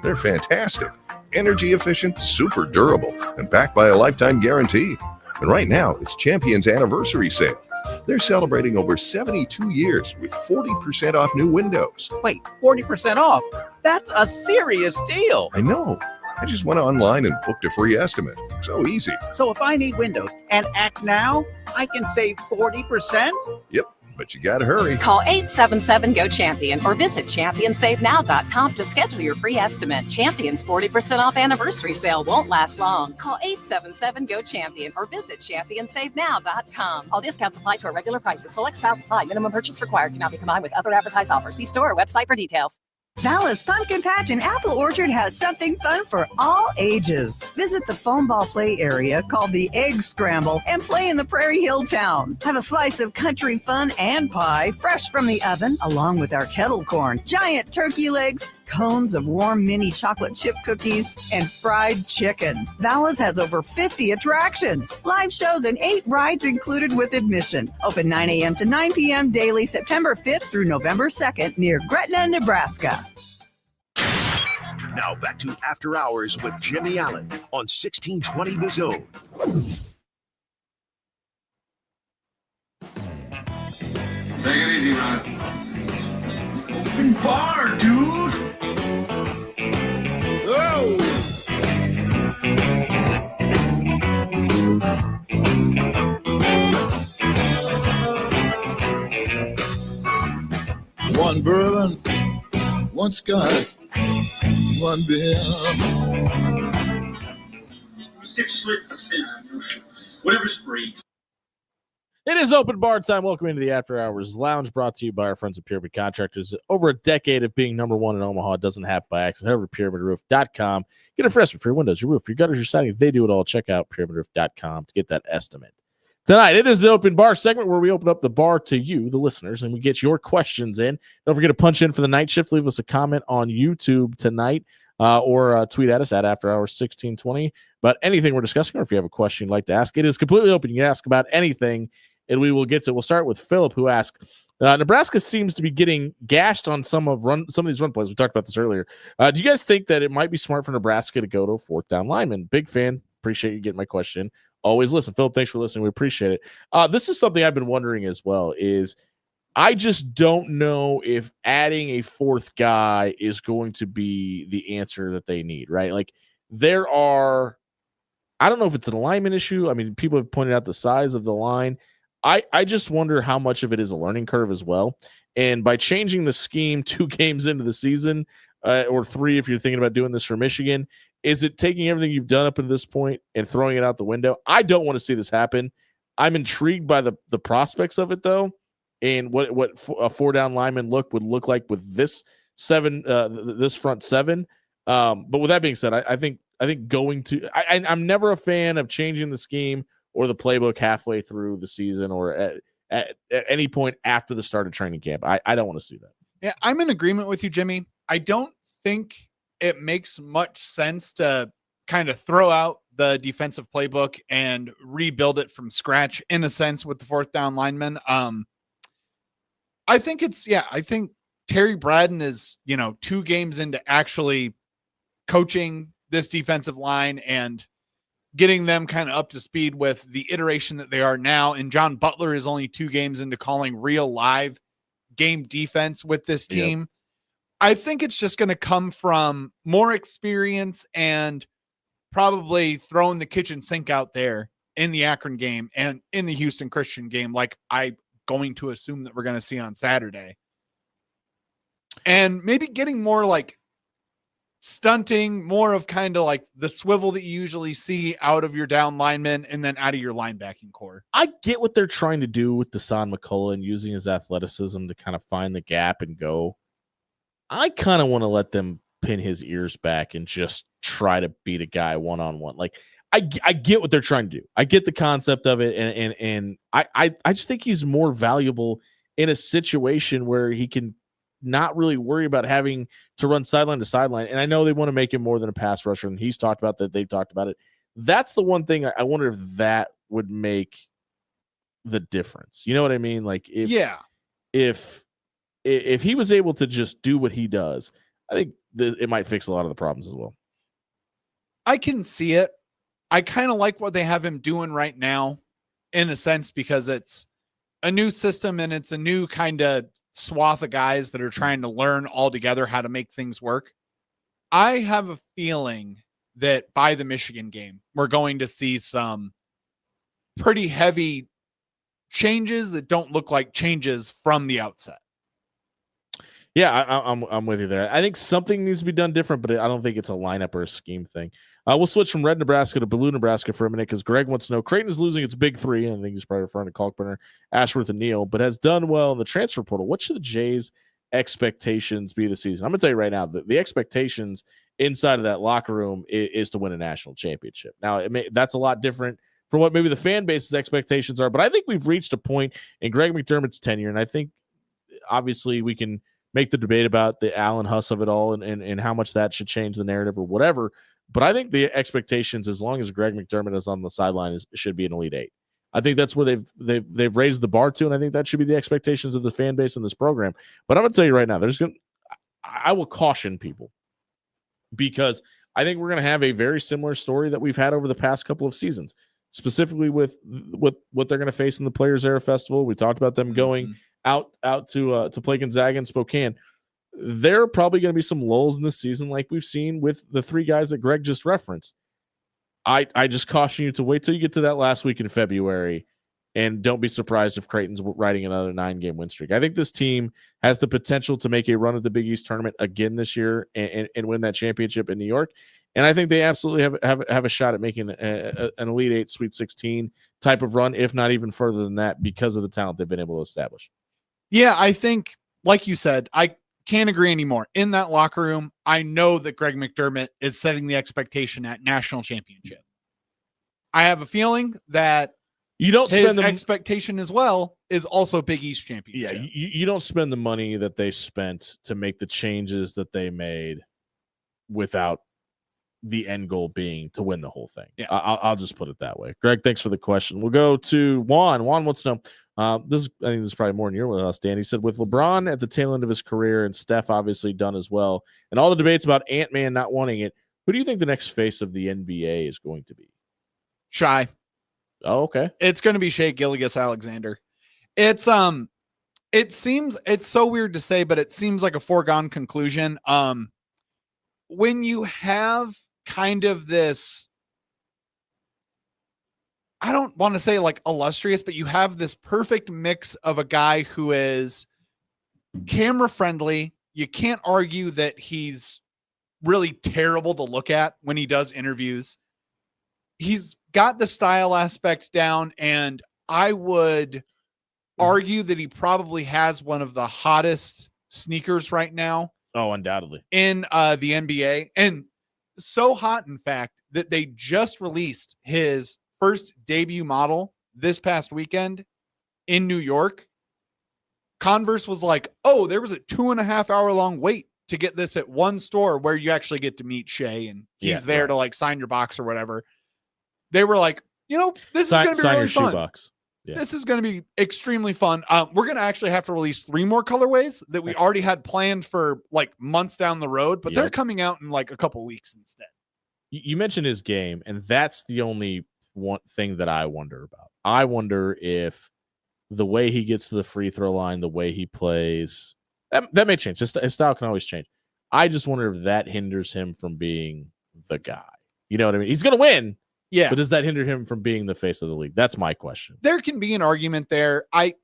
They're fantastic. Energy efficient, super durable, and backed by a lifetime guarantee. And right now, it's Champion's anniversary sale. They're celebrating over 72 years with 40% off new windows. Wait, 40% off? That's a serious deal. I know. I just went online and booked a free estimate. So easy. So if I need windows and act now, I can save 40%? Yep, but you gotta hurry. Call 877-GO-CHAMPION or visit ChampionSaveNow.com to schedule your free estimate. Champion's 40% off anniversary sale won't last long. Call 877-GO-CHAMPION or visit ChampionSaveNow.com. All discounts apply to our regular prices. Select styles apply. Minimum purchase required. Cannot be combined with other advertised offers. See store or website for details. Vala's Pumpkin Patch and Apple Orchard has something fun for all ages. Visit the foam ball play area called the Egg Scramble and play in the Prairie Hill town. Have a slice of country fun and pie fresh from the oven, along with our kettle corn, giant turkey legs, cones of warm mini chocolate chip cookies, and fried chicken. Vala's has over 50 attractions, live shows, and 8 rides included with admission. Open 9 a.m. to 9 p.m. daily, September 5th through November 2nd near Gretna, Nebraska. Now back to After Hours with Jimmy Allen on 1620 The Zone. Take it easy, Ron. Open bar, dude. Oh! once got one bill. 6 Schlitz, whatever's free. It is open bar time. Welcome into the After Hours Lounge, brought to you by our friends at Pyramid Contractors. Over a decade of being number one in Omaha doesn't happen by accident. Head over to pyramidroof.com. Get a fresh for your windows, your roof, your gutters, your siding. They do it all. Check out pyramidroof.com to get that estimate. Tonight, it is the open bar segment where we open up the bar to you, the listeners, and we get your questions in. Don't forget to punch in for the night shift. Leave us a comment on YouTube tonight or tweet at us at After Hours 1620. But anything we're discussing, or if you have a question you'd like to ask, it is completely open. You can ask about anything, and we will get to it. We'll start with Philip, who asked, Nebraska seems to be getting gashed on some of these run plays. We talked about this earlier. Do you guys think that it might be smart for Nebraska to go to a fourth down lineman? Big fan. Appreciate you getting my question. Always listen. Philip, thanks for listening. We appreciate it. This is something I've been wondering as well, is I just don't know if adding a fourth guy is going to be the answer that they need, right? Like I don't know if it's an alignment issue. I mean, people have pointed out the size of the line. I just wonder how much of it is a learning curve as well. And by changing the scheme 2 games into the season, or 3 if you're thinking about doing this for Michigan, is it taking everything you've done up to this point and throwing it out the window? I don't want to see this happen. I'm intrigued by the prospects of it, though, and what a 4-down lineman would look like with this front 7. But with that being said, I think I'm never a fan of changing the scheme or the playbook halfway through the season or at any point after the start of training camp. I don't want to see that. Yeah, I'm in agreement with you, Jimmy. I don't think it makes much sense to kind of throw out the defensive playbook and rebuild it from scratch in a sense with the 4th down lineman. I think Terry Braden is, 2 games into actually coaching this defensive line and getting them kind of up to speed with the iteration that they are now. And John Butler is only 2 games into calling real live game defense with this team. Yep. I think it's just going to come from more experience and probably throwing the kitchen sink out there in the Akron game and in the Houston Christian game, like I'm going to assume that we're going to see on Saturday. And maybe getting more like stunting, more of kind of like the swivel that you usually see out of your down linemen and then out of your linebacking core. I get what they're trying to do with Deshaun McCullough and using his athleticism to kind of find the gap and go. I kind of want to let them pin his ears back and just try to beat a guy one-on-one. Like I get what they're trying to do. I get the concept of it. And I just think he's more valuable in a situation where he can not really worry about having to run sideline to sideline. And I know they want to make him more than a pass rusher, and he's talked about that. They've talked about it. That's the one thing I wonder if that would make the difference. You know what I mean? Like if he was able to just do what he does, I think it might fix a lot of the problems as well. I can see it. I kind of like what they have him doing right now in a sense, because it's a new system and it's a new kind of swath of guys that are trying to learn all together how to make things work. I have a feeling that by the Michigan game, we're going to see some pretty heavy changes that don't look like changes from the outset. Yeah, I'm with you there. I think something needs to be done different, but I don't think it's a lineup or a scheme thing. We'll switch from red Nebraska to blue Nebraska for a minute because Greg wants to know, Creighton is losing its big 3, and I think he's probably referring to Kalkbrenner, Ashworth, and Neal, but has done well in the transfer portal. What should the Jays' expectations be this season? I'm going to tell you right now, the expectations inside of that locker room is to win a national championship. Now, that's a lot different from what maybe the fan base's expectations are, but I think we've reached a point in Greg McDermott's tenure, and I think obviously we can make the debate about the Allen Huss of it all and how much that should change the narrative or whatever. But I think the expectations, as long as Greg McDermott is on the sideline, should be an Elite 8. I think that's where they've raised the bar to, and I think that should be the expectations of the fan base in this program. But I'm going to tell you right now, I will caution people because I think we're going to have a very similar story that we've had over the past couple of seasons, specifically with what they're going to face in the Players Era Festival. We talked about them going out to play Gonzaga and Spokane. There are probably going to be some lulls in this season like we've seen with the 3 guys that Greg just referenced. I just caution you to wait till you get to that last week in February And don't be surprised if Creighton's riding another 9-game win streak. I think this team has the potential to make a run at the Big East tournament again this year and win that championship in New York. And I think they absolutely have a shot at making an Elite 8, Sweet 16 type of run, if not even further than that, because of the talent they've been able to establish. Yeah, I think, like you said, I can't agree anymore. In that locker room, I know that Greg McDermott is setting the expectation at national championship. I have a feeling that you don't his expectation as well is also Big East championship. Yeah, you don't spend the money that they spent to make the changes that they made without the end goal being to win the whole thing. Yeah. I'll just put it that way. Greg, thanks for the question. We'll go to Juan. Juan wants to know, I think this is probably more than your wheelhouse, Dan. He said, with LeBron at the tail end of his career and Steph obviously done as well, and all the debates about Ant-Man not wanting it, who do you think the next face of the NBA is going to be? Shy. Oh, okay. It's going to be Shai Gilgeous-Alexander. It seems, it's so weird to say, but it seems like a foregone conclusion. When you have kind of this, I don't want to say like illustrious, but you have this perfect mix of a guy who is camera friendly. You can't argue that he's really terrible to look at when he does interviews. He's got the style aspect down, and I would argue that he probably has one of the hottest sneakers right now. Oh, undoubtedly. In the NBA. And so hot, in fact, that they just released his first debut model this past weekend in New York. Converse was like, oh, there was a 2.5 hour long wait to get this at one store where you actually get to meet Shai, and he's there to like sign your box or whatever. They were like, this is going to be really fun. Shoebox. Yeah. This is going to be extremely fun. We're going to actually have to release 3 more colorways that we already had planned for like months down the road, but they're coming out in like a couple weeks instead. You mentioned his game, and that's the only one thing that I wonder about. I wonder if the way he gets to the free throw line, the way he plays, that may change. His style can always change. I just wonder if that hinders him from being the guy. You know what I mean? He's going to win. Yeah. But does that hinder him from being the face of the league? That's my question. There can be an argument there. I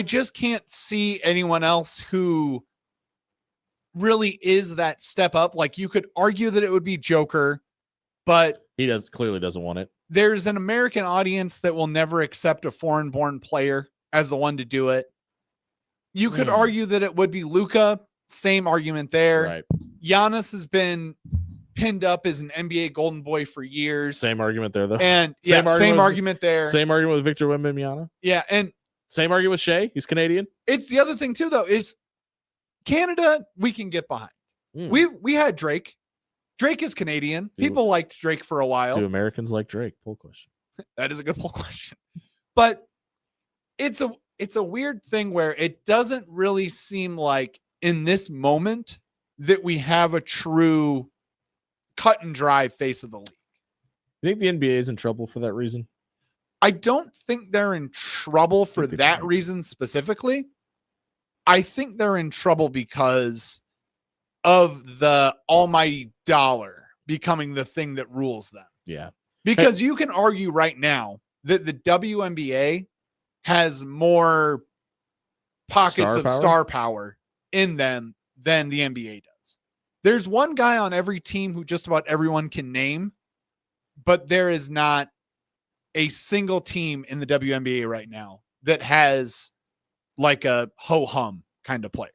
just can't see anyone else who really is that step up. Like, you could argue that it would be Joker, but he clearly doesn't want it. There's an American audience that will never accept a foreign-born player as the one to do it. You could argue that it would be Luka. Same argument there. Right. Giannis has been pinned up as an NBA golden boy for years. Same argument there, though. And same argument there. Same argument with Victor Wembanyama. Yeah, and same argument with Shai. He's Canadian. It's the other thing too, though, is Canada we can get behind. We had Drake. Drake is Canadian. People liked Drake for a while. Do Americans like Drake? Poll question. That is a good poll question. But it's a weird thing where it doesn't really seem like in this moment that we have a true cut and dry face of the league. You think the NBA is in trouble for that reason? I don't think they're in trouble for that reason specifically. I think they're in trouble because of the almighty dollar becoming the thing that rules them. Yeah. Because you can argue right now that the WNBA has more pockets of star power in them than the NBA does. There's one guy on every team who just about everyone can name, but there is not a single team in the WNBA right now that has like a ho-hum kind of player.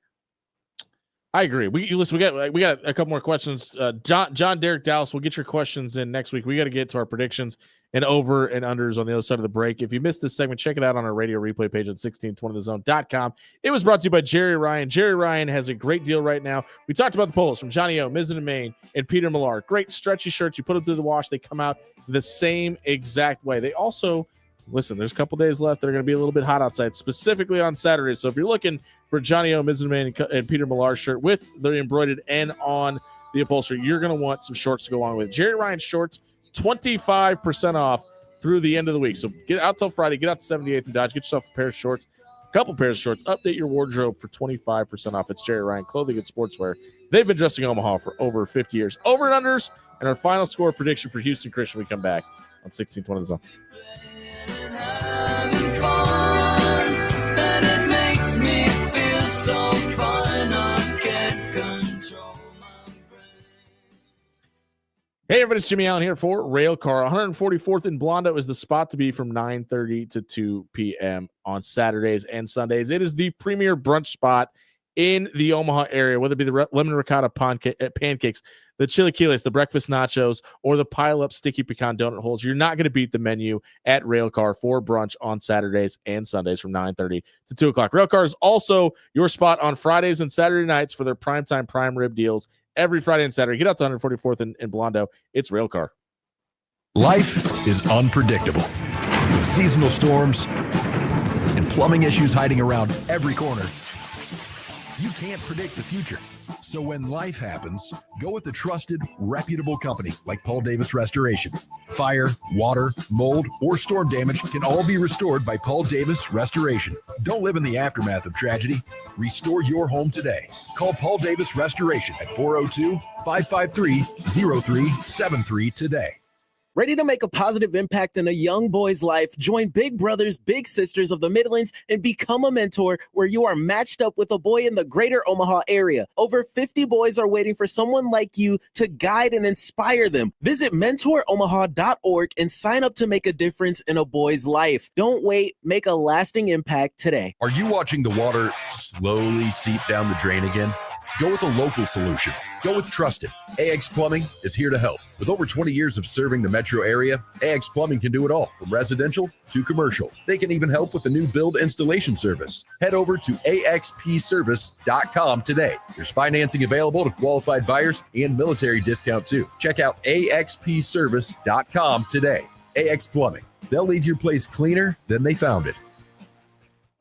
I agree. We got a couple more questions. John Derek Dallas, we'll get your questions in next week. We got to get to our predictions and over and unders on the other side of the break. If you missed this segment, check it out on our radio replay page at 1620thezone.com. It was brought to you by Jerry Ryan. Jerry Ryan has a great deal right now. We talked about the polos from Johnny O, Mizzen and Maine, and Peter Millar. Great stretchy shirts. You put them through the wash. They come out the same exact way. They also, listen, there's a couple days left. They're going to be a little bit hot outside, specifically on Saturday. So if you're looking for Johnny O, Mizzen and Maine, and Peter Millar shirt with the embroidered N on the upholstery, you're going to want some shorts to go along with it. Jerry Ryan shorts, 25% off through the end of the week. So get out till Friday, get out to 78th and Dodge, get yourself a pair of shorts, a couple pairs of shorts, update your wardrobe for 25% off. It's Jerry Ryan Clothing and Sportswear. They've been dressing Omaha for over 50 years. Over and unders, and our final score prediction for Houston Christian. We come back on 1620 The Zone. having fun, and it makes me feel so fine. I can't control my brain. Hey, everybody, it's Jimmy Allen here for Railcar. 144th and Blondo is the spot to be from 9:30 to 2 p.m. on Saturdays and Sundays. It is the premier brunch spot in the Omaha area, whether it be the lemon ricotta pancakes, the chilaquiles, the breakfast nachos, or the pile-up sticky pecan donut holes. You're not going to beat the menu at Railcar for brunch on Saturdays and Sundays from 9:30 to 2 o'clock. Railcar is also your spot on Fridays and Saturday nights for their primetime prime rib deals every Friday and Saturday. Get out to 144th and Blondo. It's Railcar. Life is unpredictable, with seasonal storms and plumbing issues hiding around every corner. You can't predict the future. So when life happens, go with a trusted, reputable company like Paul Davis Restoration. Fire, water, mold, or storm damage can all be restored by Paul Davis Restoration. Don't live in the aftermath of tragedy. Restore your home today. Call Paul Davis Restoration at 402-553-0373 today. Ready to make a positive impact in a young boy's life? Join Big Brothers Big Sisters of the Midlands and become a mentor where you are matched up with a boy in the greater Omaha area. Over 50 boys are waiting for someone like you to guide and inspire them. Visit mentoromaha.org and sign up to make a difference in a boy's life. Don't wait. Make a lasting impact today. Are you watching the water slowly seep down the drain again? Go with a local solution. Go with Trusted. AX Plumbing is here to help. With over 20 years of serving the metro area, AX Plumbing can do it all, from residential to commercial. They can even help with the new build installation service. Head over to axpservice.com today. There's financing available to qualified buyers and military discount too. Check out axpservice.com today. AX Plumbing. They'll leave your place cleaner than they found it.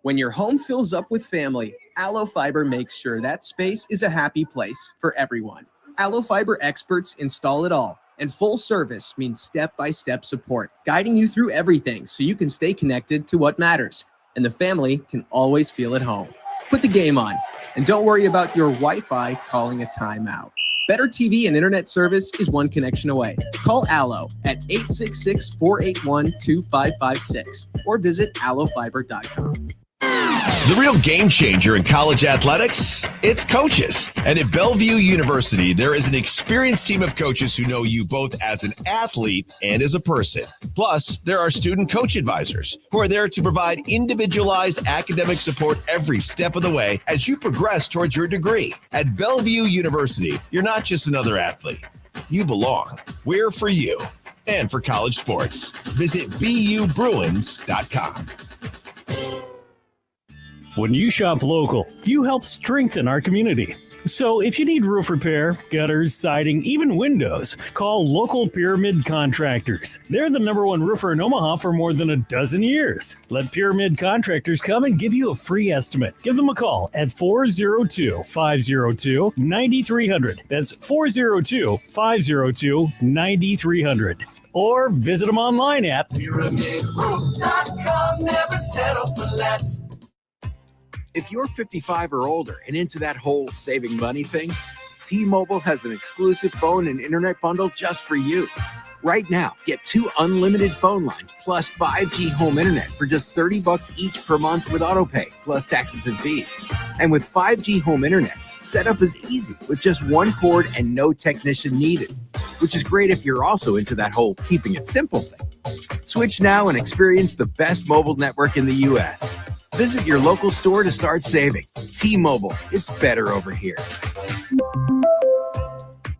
When your home fills up with family, Aloe Fiber makes sure that space is a happy place for everyone. Aloe Fiber experts install it all, and full service means step-by-step support, guiding you through everything so you can stay connected to what matters, and the family can always feel at home. Put the game on, and don't worry about your Wi-Fi calling a timeout. Better TV and internet service is one connection away. Call Aloe at 866-481-2556 or visit aloefiber.com. The real game changer in college athletics, it's coaches. And at Bellevue University, there is an experienced team of coaches who know you both as an athlete and as a person. Plus, there are student coach advisors who are there to provide individualized academic support every step of the way as you progress towards your degree. At Bellevue University, you're not just another athlete. You belong. We're for you and for college sports. Visit BUBruins.com. When you shop local, you help strengthen our community. So if you need roof repair, gutters, siding, even windows, call local Pyramid Contractors. They're the #1 roofer in Omaha for more than a dozen years. Let Pyramid Contractors come and give you a free estimate. Give them a call at 402-502-9300. That's 402-502-9300. Or visit them online at PyramidRoof.com. Never settle for less. If you're 55 or older and into that whole saving money thing, T-Mobile has an exclusive phone and internet bundle just for you. Right now, get 2 unlimited phone lines plus 5G home internet for just $30 each per month with autopay, plus taxes and fees. And with 5G home internet, setup is easy with just 1 cord and no technician needed, which is great if you're also into that whole keeping it simple thing. Switch now and experience the best mobile network in the U.S. Visit your local store to start saving. T-Mobile, it's better over here.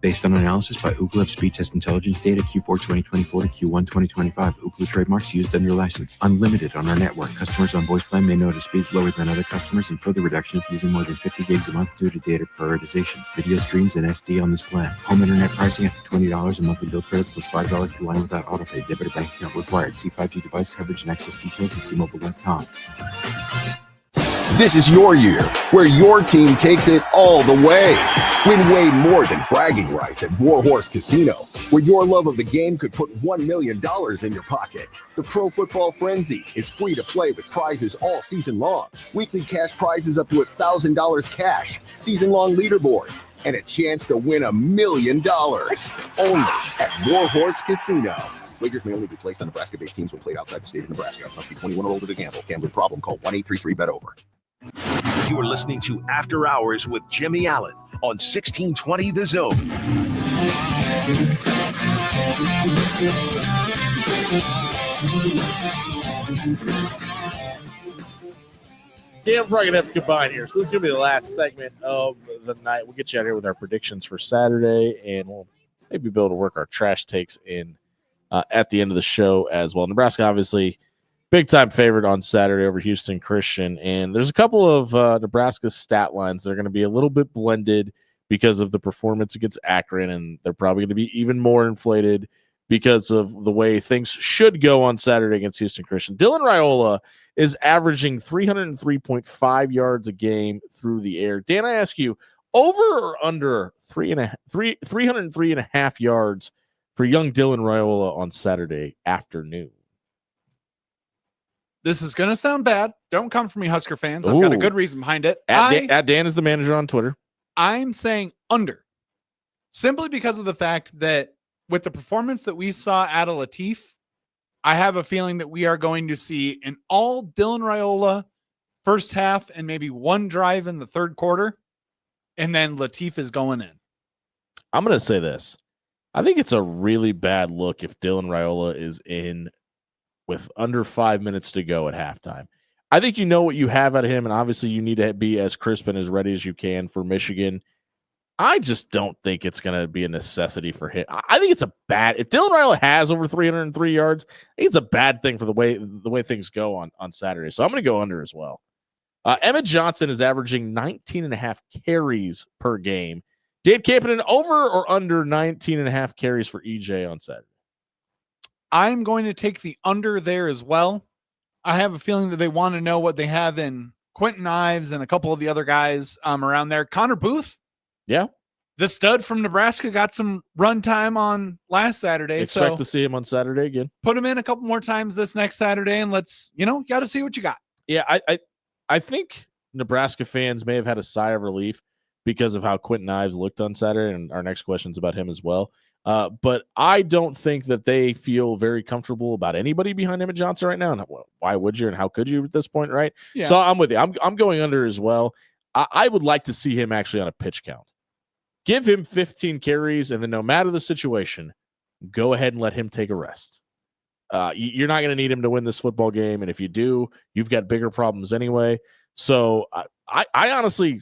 Based on analysis by Ookla of speed test intelligence data Q4 2024 to Q1 2025. Ookla trademarks used under license. Unlimited on our network. Customers on voice plan may notice speeds lower than other customers and further reduction if using more than 50 gigs a month due to data prioritization. Video streams and SD on this plan. Home internet pricing after $20 a monthly bill credit plus $5 per line without autopay. Debit or bank account required. See 5G device coverage and access details at T-Mobile.com. This is your year, where your team takes it all the way. Win way more than bragging rights at Warhorse Casino, where your love of the game could put $1 million in your pocket. The Pro Football Frenzy is free to play with prizes all season long. Weekly cash prizes up to $1,000 cash, season-long leaderboards, and a chance to win $1 million. Only at Warhorse Casino. Wagers may only be placed on Nebraska-based teams when played outside the state of Nebraska. Must be 21 or older to gamble. Gambling problem? Call 1-833-BET-OVER. You are listening to After Hours with Jimmy Allen on 1620 The Zone. Dan, we're probably going to have to combine here. So this is going to be the last segment of the night. We'll get you out here with our predictions for Saturday, and we'll maybe be able to work our trash takes in at the end of the show as well. Nebraska, obviously, big-time favorite on Saturday over Houston Christian, and there's a couple of Nebraska stat lines that are going to be a little bit blended because of the performance against Akron, and they're probably going to be even more inflated because of the way things should go on Saturday against Houston Christian. Dylan Raiola is averaging 303.5 yards a game through the air. Dan, I ask you, over or under 303.5 yards for young Dylan Raiola on Saturday afternoon? This is going to sound bad. Don't come for me, Husker fans. I've got a good reason behind it. At Dan is the manager on Twitter. I'm saying under, simply because of the fact that with the performance that we saw out of Latif, I have a feeling that we are going to see an all Dylan Raiola first half and maybe one drive in the third quarter, and then Latif is going in. I'm going to say this. I think it's a really bad look if Dylan Raiola is in with under 5 minutes to go at halftime. I think you know what you have out of him, and obviously you need to be as crisp and as ready as you can for Michigan. I just don't think it's going to be a necessity for him. I think it's a bad – if Dylan Raiola has over 303 yards, I think it's a bad thing for the way things go on Saturday. So I'm going to go under as well. Emmett Johnson is averaging 19.5 carries per game. Dave Kapanen, over or under 19.5 carries for EJ on Saturday? I'm going to take the under there as well. I have a feeling that they want to know what they have in Quentin Ives and a couple of the other guys around there. Connor Booth. Yeah. The stud from Nebraska got some run time on last Saturday. Expect to see him on Saturday again. Put him in a couple more times this next Saturday, and let's, got to see what you got. Yeah, I think Nebraska fans may have had a sigh of relief because of how Quentin Ives looked on Saturday, and our next question's about him as well. But I don't think that they feel very comfortable about anybody behind Emmett Johnson right now. And why would you, and how could you at this point, right? Yeah. So I'm with you. I'm going under as well. I would like to see him actually on a pitch count. Give him 15 carries, and then no matter the situation, go ahead and let him take a rest. You're not going to need him to win this football game, and if you do, you've got bigger problems anyway. So I honestly,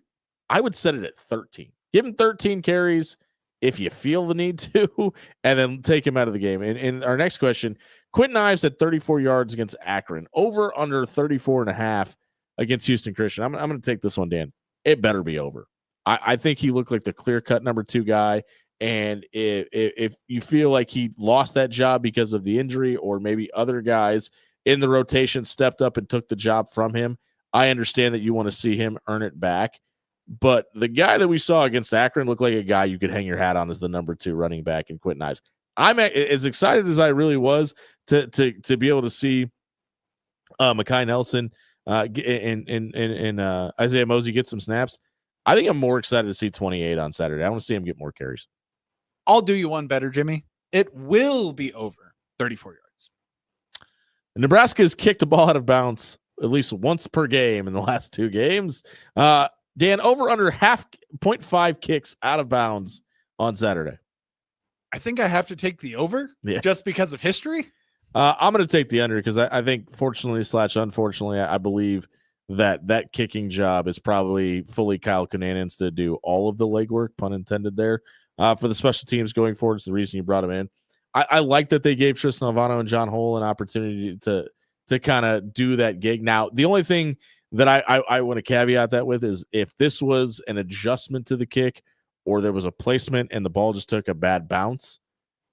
I would set it at 13. Give him 13 carries if you feel the need to, and then take him out of the game. And our next question, Quentin Ives had 34 yards against Akron, over under 34.5 against Houston Christian. I'm going to take this one, Dan. It better be over. I think he looked like the clear-cut number 2 guy, and if you feel like he lost that job because of the injury, or maybe other guys in the rotation stepped up and took the job from him, I understand that you want to see him earn it back. But the guy that we saw against Akron looked like a guy you could hang your hat on as the number 2 running back in Quentin Ives. I'm as excited as I really was to be able to see Mekhi Nelson and Isaiah Mosey get some snaps. I think I'm more excited to see 28 on Saturday. I want to see him get more carries. I'll do you one better, Jimmy. It will be over 34 yards. Nebraska has kicked a ball out of bounds at least once per game in the last 2 games. Dan, over under 0.5 kicks out of bounds on Saturday. I think I have to take the over just because of history. I'm going to take the under because I think, fortunately / unfortunately, I believe that kicking job is probably fully Kyle Kananen's to do all of the legwork, pun intended there, for the special teams going forward. It's the reason you brought him in. I like that they gave Tristan Alvano and John Hole an opportunity to kind of do that gig. Now, the only thing that I want to caveat that with is if this was an adjustment to the kick, or there was a placement and the ball just took a bad bounce,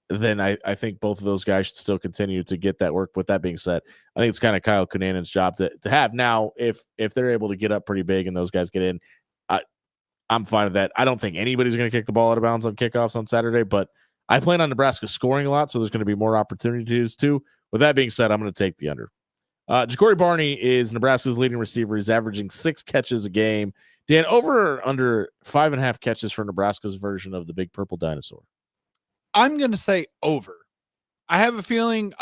then I think both of those guys should still continue to get that work. With that being said, I think it's kind of Kyle Kananen's job to have. Now, if they're able to get up pretty big and those guys get in, I'm fine with that. I don't think anybody's going to kick the ball out of bounds on kickoffs on Saturday, but I plan on Nebraska scoring a lot, so there's going to be more opportunities too. With that being said, I'm going to take the under. Ja'Cory Barney is Nebraska's leading receiver. He's averaging 6 catches a game. Dan, over or under 5.5 catches for Nebraska's version of the Big Purple Dinosaur? I'm going to say over. I have a feeling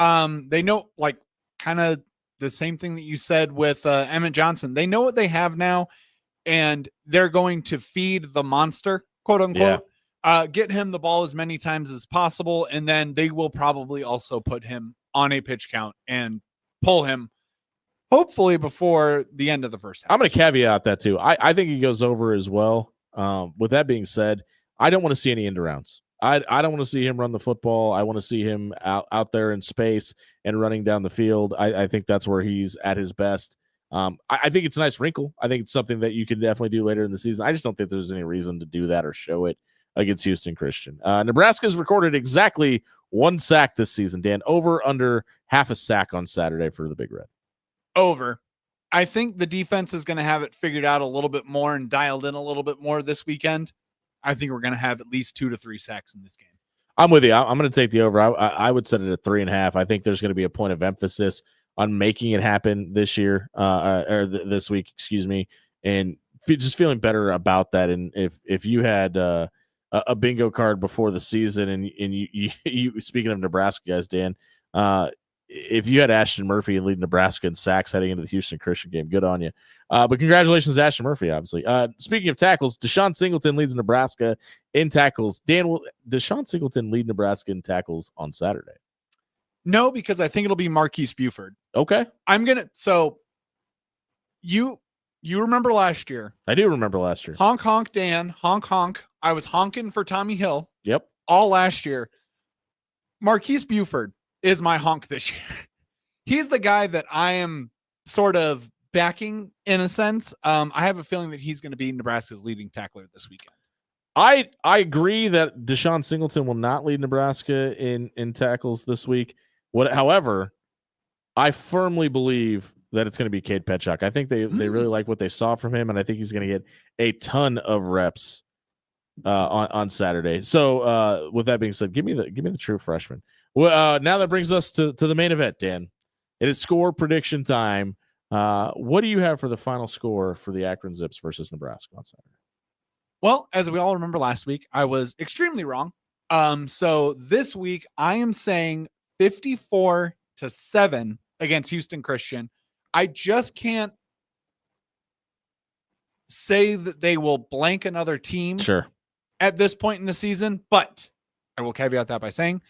they know, like, kind of the same thing that you said with Emmett Johnson. They know what they have now, and they're going to feed the monster, quote unquote. Get him the ball as many times as possible, and then they will probably also put him on a pitch count and pull him, hopefully before the end of the first half. I'm going to caveat that too. I think he goes over as well. With that being said, I don't want to see any end arounds. I don't want to see him run the football. I want to see him out there in space and running down the field. I think that's where he's at his best. I think it's a nice wrinkle. I think it's something that you can definitely do later in the season. I just don't think there's any reason to do that or show it against Houston Christian. Nebraska's recorded exactly 1 sack this season, Dan. Over, under half a sack on Saturday for the Big Red. Over. I think the defense is going to have it figured out a little bit more and dialed in a little bit more this weekend. I think we're going to have at least 2 to 3 sacks in this game. I'm with you. I'm going to take the over. I would set it at 3.5. I think there's going to be a point of emphasis on making it happen this year, this week, excuse me, and just feeling better about that. And if you had a bingo card before the season, and you speaking of Nebraska guys, Dan, if you had Ashton Murphy and lead Nebraska in sacks heading into the Houston Christian game, good on you. But congratulations to Ashton Murphy, obviously. Speaking of tackles, Deshaun Singleton leads Nebraska in tackles. Dan, will Deshaun Singleton lead Nebraska in tackles on Saturday? No, because I think it'll be Marquise Buford. Okay. So you remember last year. I do remember last year. Honk, honk, Dan. Honk, honk. I was honking for Tommy Hill. Yep. All last year. Marquise Buford is my honk this year. He's the guy that I am sort of backing in a sense. I have a feeling that he's going to be Nebraska's leading tackler this weekend. I agree that Deshaun Singleton will not lead Nebraska in tackles this week. However, I firmly believe that it's going to be Cade Petchuk. I think they really like what they saw from him, and I think he's going to get a ton of reps on Saturday. So with that being said, give me the true freshman. Well, now that brings us to the main event, Dan. It is score prediction time. What do you have for the final score for the Akron Zips versus Nebraska on Saturday? Well, as we all remember last week, I was extremely wrong. So this week I am saying 54-7 against Houston Christian. I just can't say that they will blank another team at this point in the season, but I will caveat that by saying,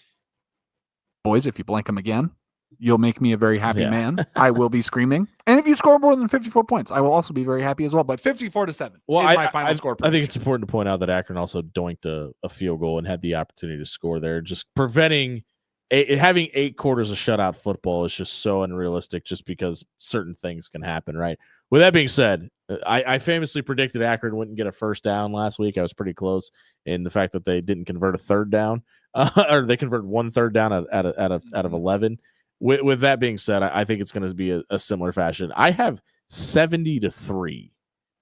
boys, if you blank them again, you'll make me a very happy man. I will be screaming. And if you score more than 54 points, I will also be very happy as well. But 54-7 is my final score prediction. I think it's important to point out that Akron also doinked a field goal and had the opportunity to score there. Just preventing having 8 quarters of shutout football is just so unrealistic just because certain things can happen, right? With that being said, I famously predicted Akron wouldn't get a first down last week. I was pretty close in the fact that they didn't convert a third down, or they converted 1 third down out of 11. With that being said, I think it's going to be a similar fashion. I have 70-3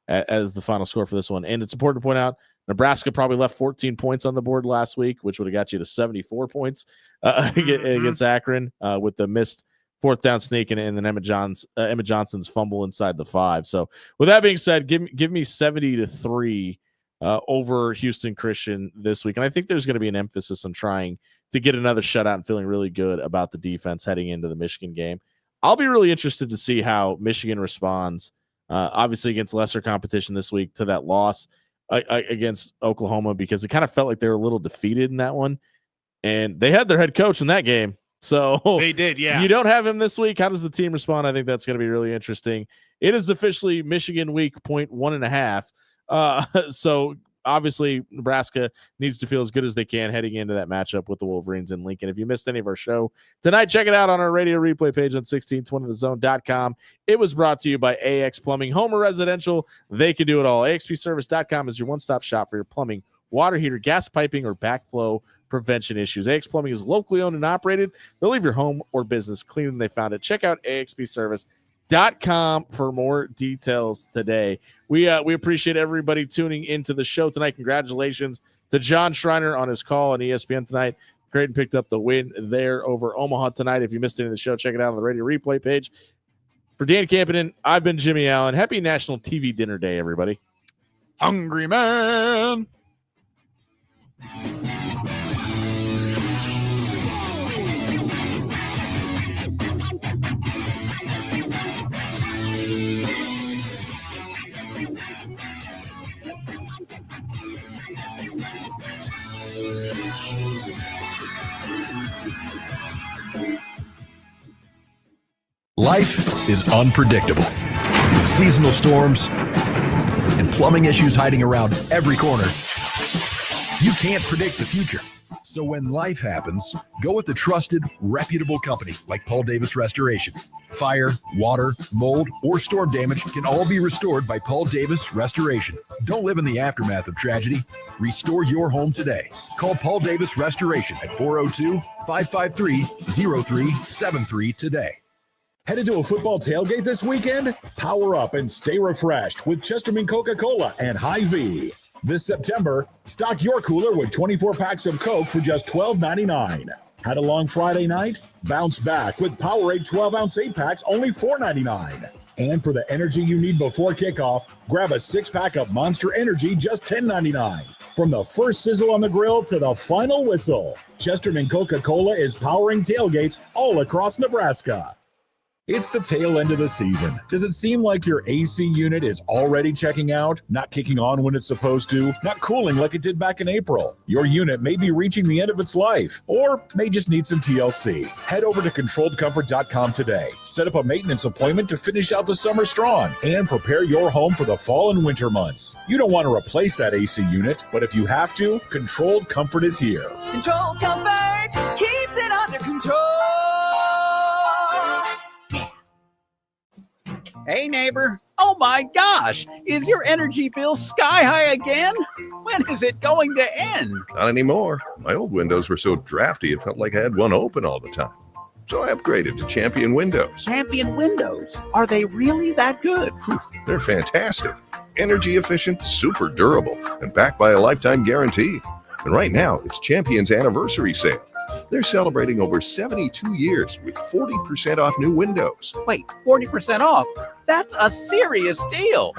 as the final score for this one. And it's important to point out, Nebraska probably left 14 points on the board last week, which would have got you to 74 points against Akron with the missed 4th down sneak and then Emmett Johnson's fumble inside the 5. So with that being said, give me 70-3 over Houston Christian this week. And I think there's going to be an emphasis on trying to get another shutout and feeling really good about the defense heading into the Michigan game. I'll be really interested to see how Michigan responds, obviously against lesser competition this week, to that loss against Oklahoma, because it kind of felt like they were a little defeated in that one. And they had their head coach in that game. So they did, yeah. You don't have him this week. How does the team respond? I think that's going to be really interesting. It is officially Michigan week 1.5. So obviously Nebraska needs to feel as good as they can heading into that matchup with the Wolverines in Lincoln. If you missed any of our show tonight, check it out on our radio replay page on 1620thezone.com. It was brought to you by AX Plumbing, home or residential. They can do it all. AXPservice.com is your one-stop shop for your plumbing, water heater, gas piping, or backflow prevention issues. AX Plumbing is locally owned and operated. They'll leave your home or business cleaner than they found it. Check out AXPservice.com for more details today. We appreciate everybody tuning into the show tonight. Congratulations to John Schreiner on his call on ESPN tonight. Creighton picked up the win there over Omaha tonight. If you missed any of the show, check it out on the radio replay page. For Dan Campenden, I've been Jimmy Allen. Happy National TV Dinner Day, everybody. Hungry man. Life is unpredictable. With seasonal storms and plumbing issues hiding around every corner, you can't predict the future. So when life happens, go with a trusted, reputable company like Paul Davis Restoration. Fire, water, mold, or storm damage can all be restored by Paul Davis Restoration. Don't live in the aftermath of tragedy. Restore your home today. Call Paul Davis Restoration at 402-553-0373 today. Headed to a football tailgate this weekend? Power up and stay refreshed with Chesterman Coca-Cola and Hy-Vee. This September, stock your cooler with 24 packs of Coke for just $12.99. Had a long Friday night? Bounce back with Powerade 12-ounce 8-packs, only $4.99. And for the energy you need before kickoff, grab a 6-pack of Monster Energy, just $10.99. From the first sizzle on the grill to the final whistle, Chesterman Coca-Cola is powering tailgates all across Nebraska. It's the tail end of the season. Does it seem like your AC unit is already checking out, not kicking on when it's supposed to, not cooling like it did back in April? Your unit may be reaching the end of its life, or may just need some TLC. Head over to ControlledComfort.com today. Set up a maintenance appointment to finish out the summer strong and prepare your home for the fall and winter months. You don't want to replace that AC unit, but if you have to, Controlled Comfort is here. Controlled Comfort keeps it under control. Hey, neighbor. Oh my gosh, is your energy bill sky high again? When is it going to end? Not anymore. My old windows were so drafty it felt like I had one open all the time. So I upgraded to Champion Windows. Champion Windows? Are they really that good? They're fantastic. Energy efficient, super durable, and backed by a lifetime guarantee. And right now, it's Champion's anniversary sale. They're celebrating over 72 years with 40% off new windows. Wait, 40% off? That's a serious deal.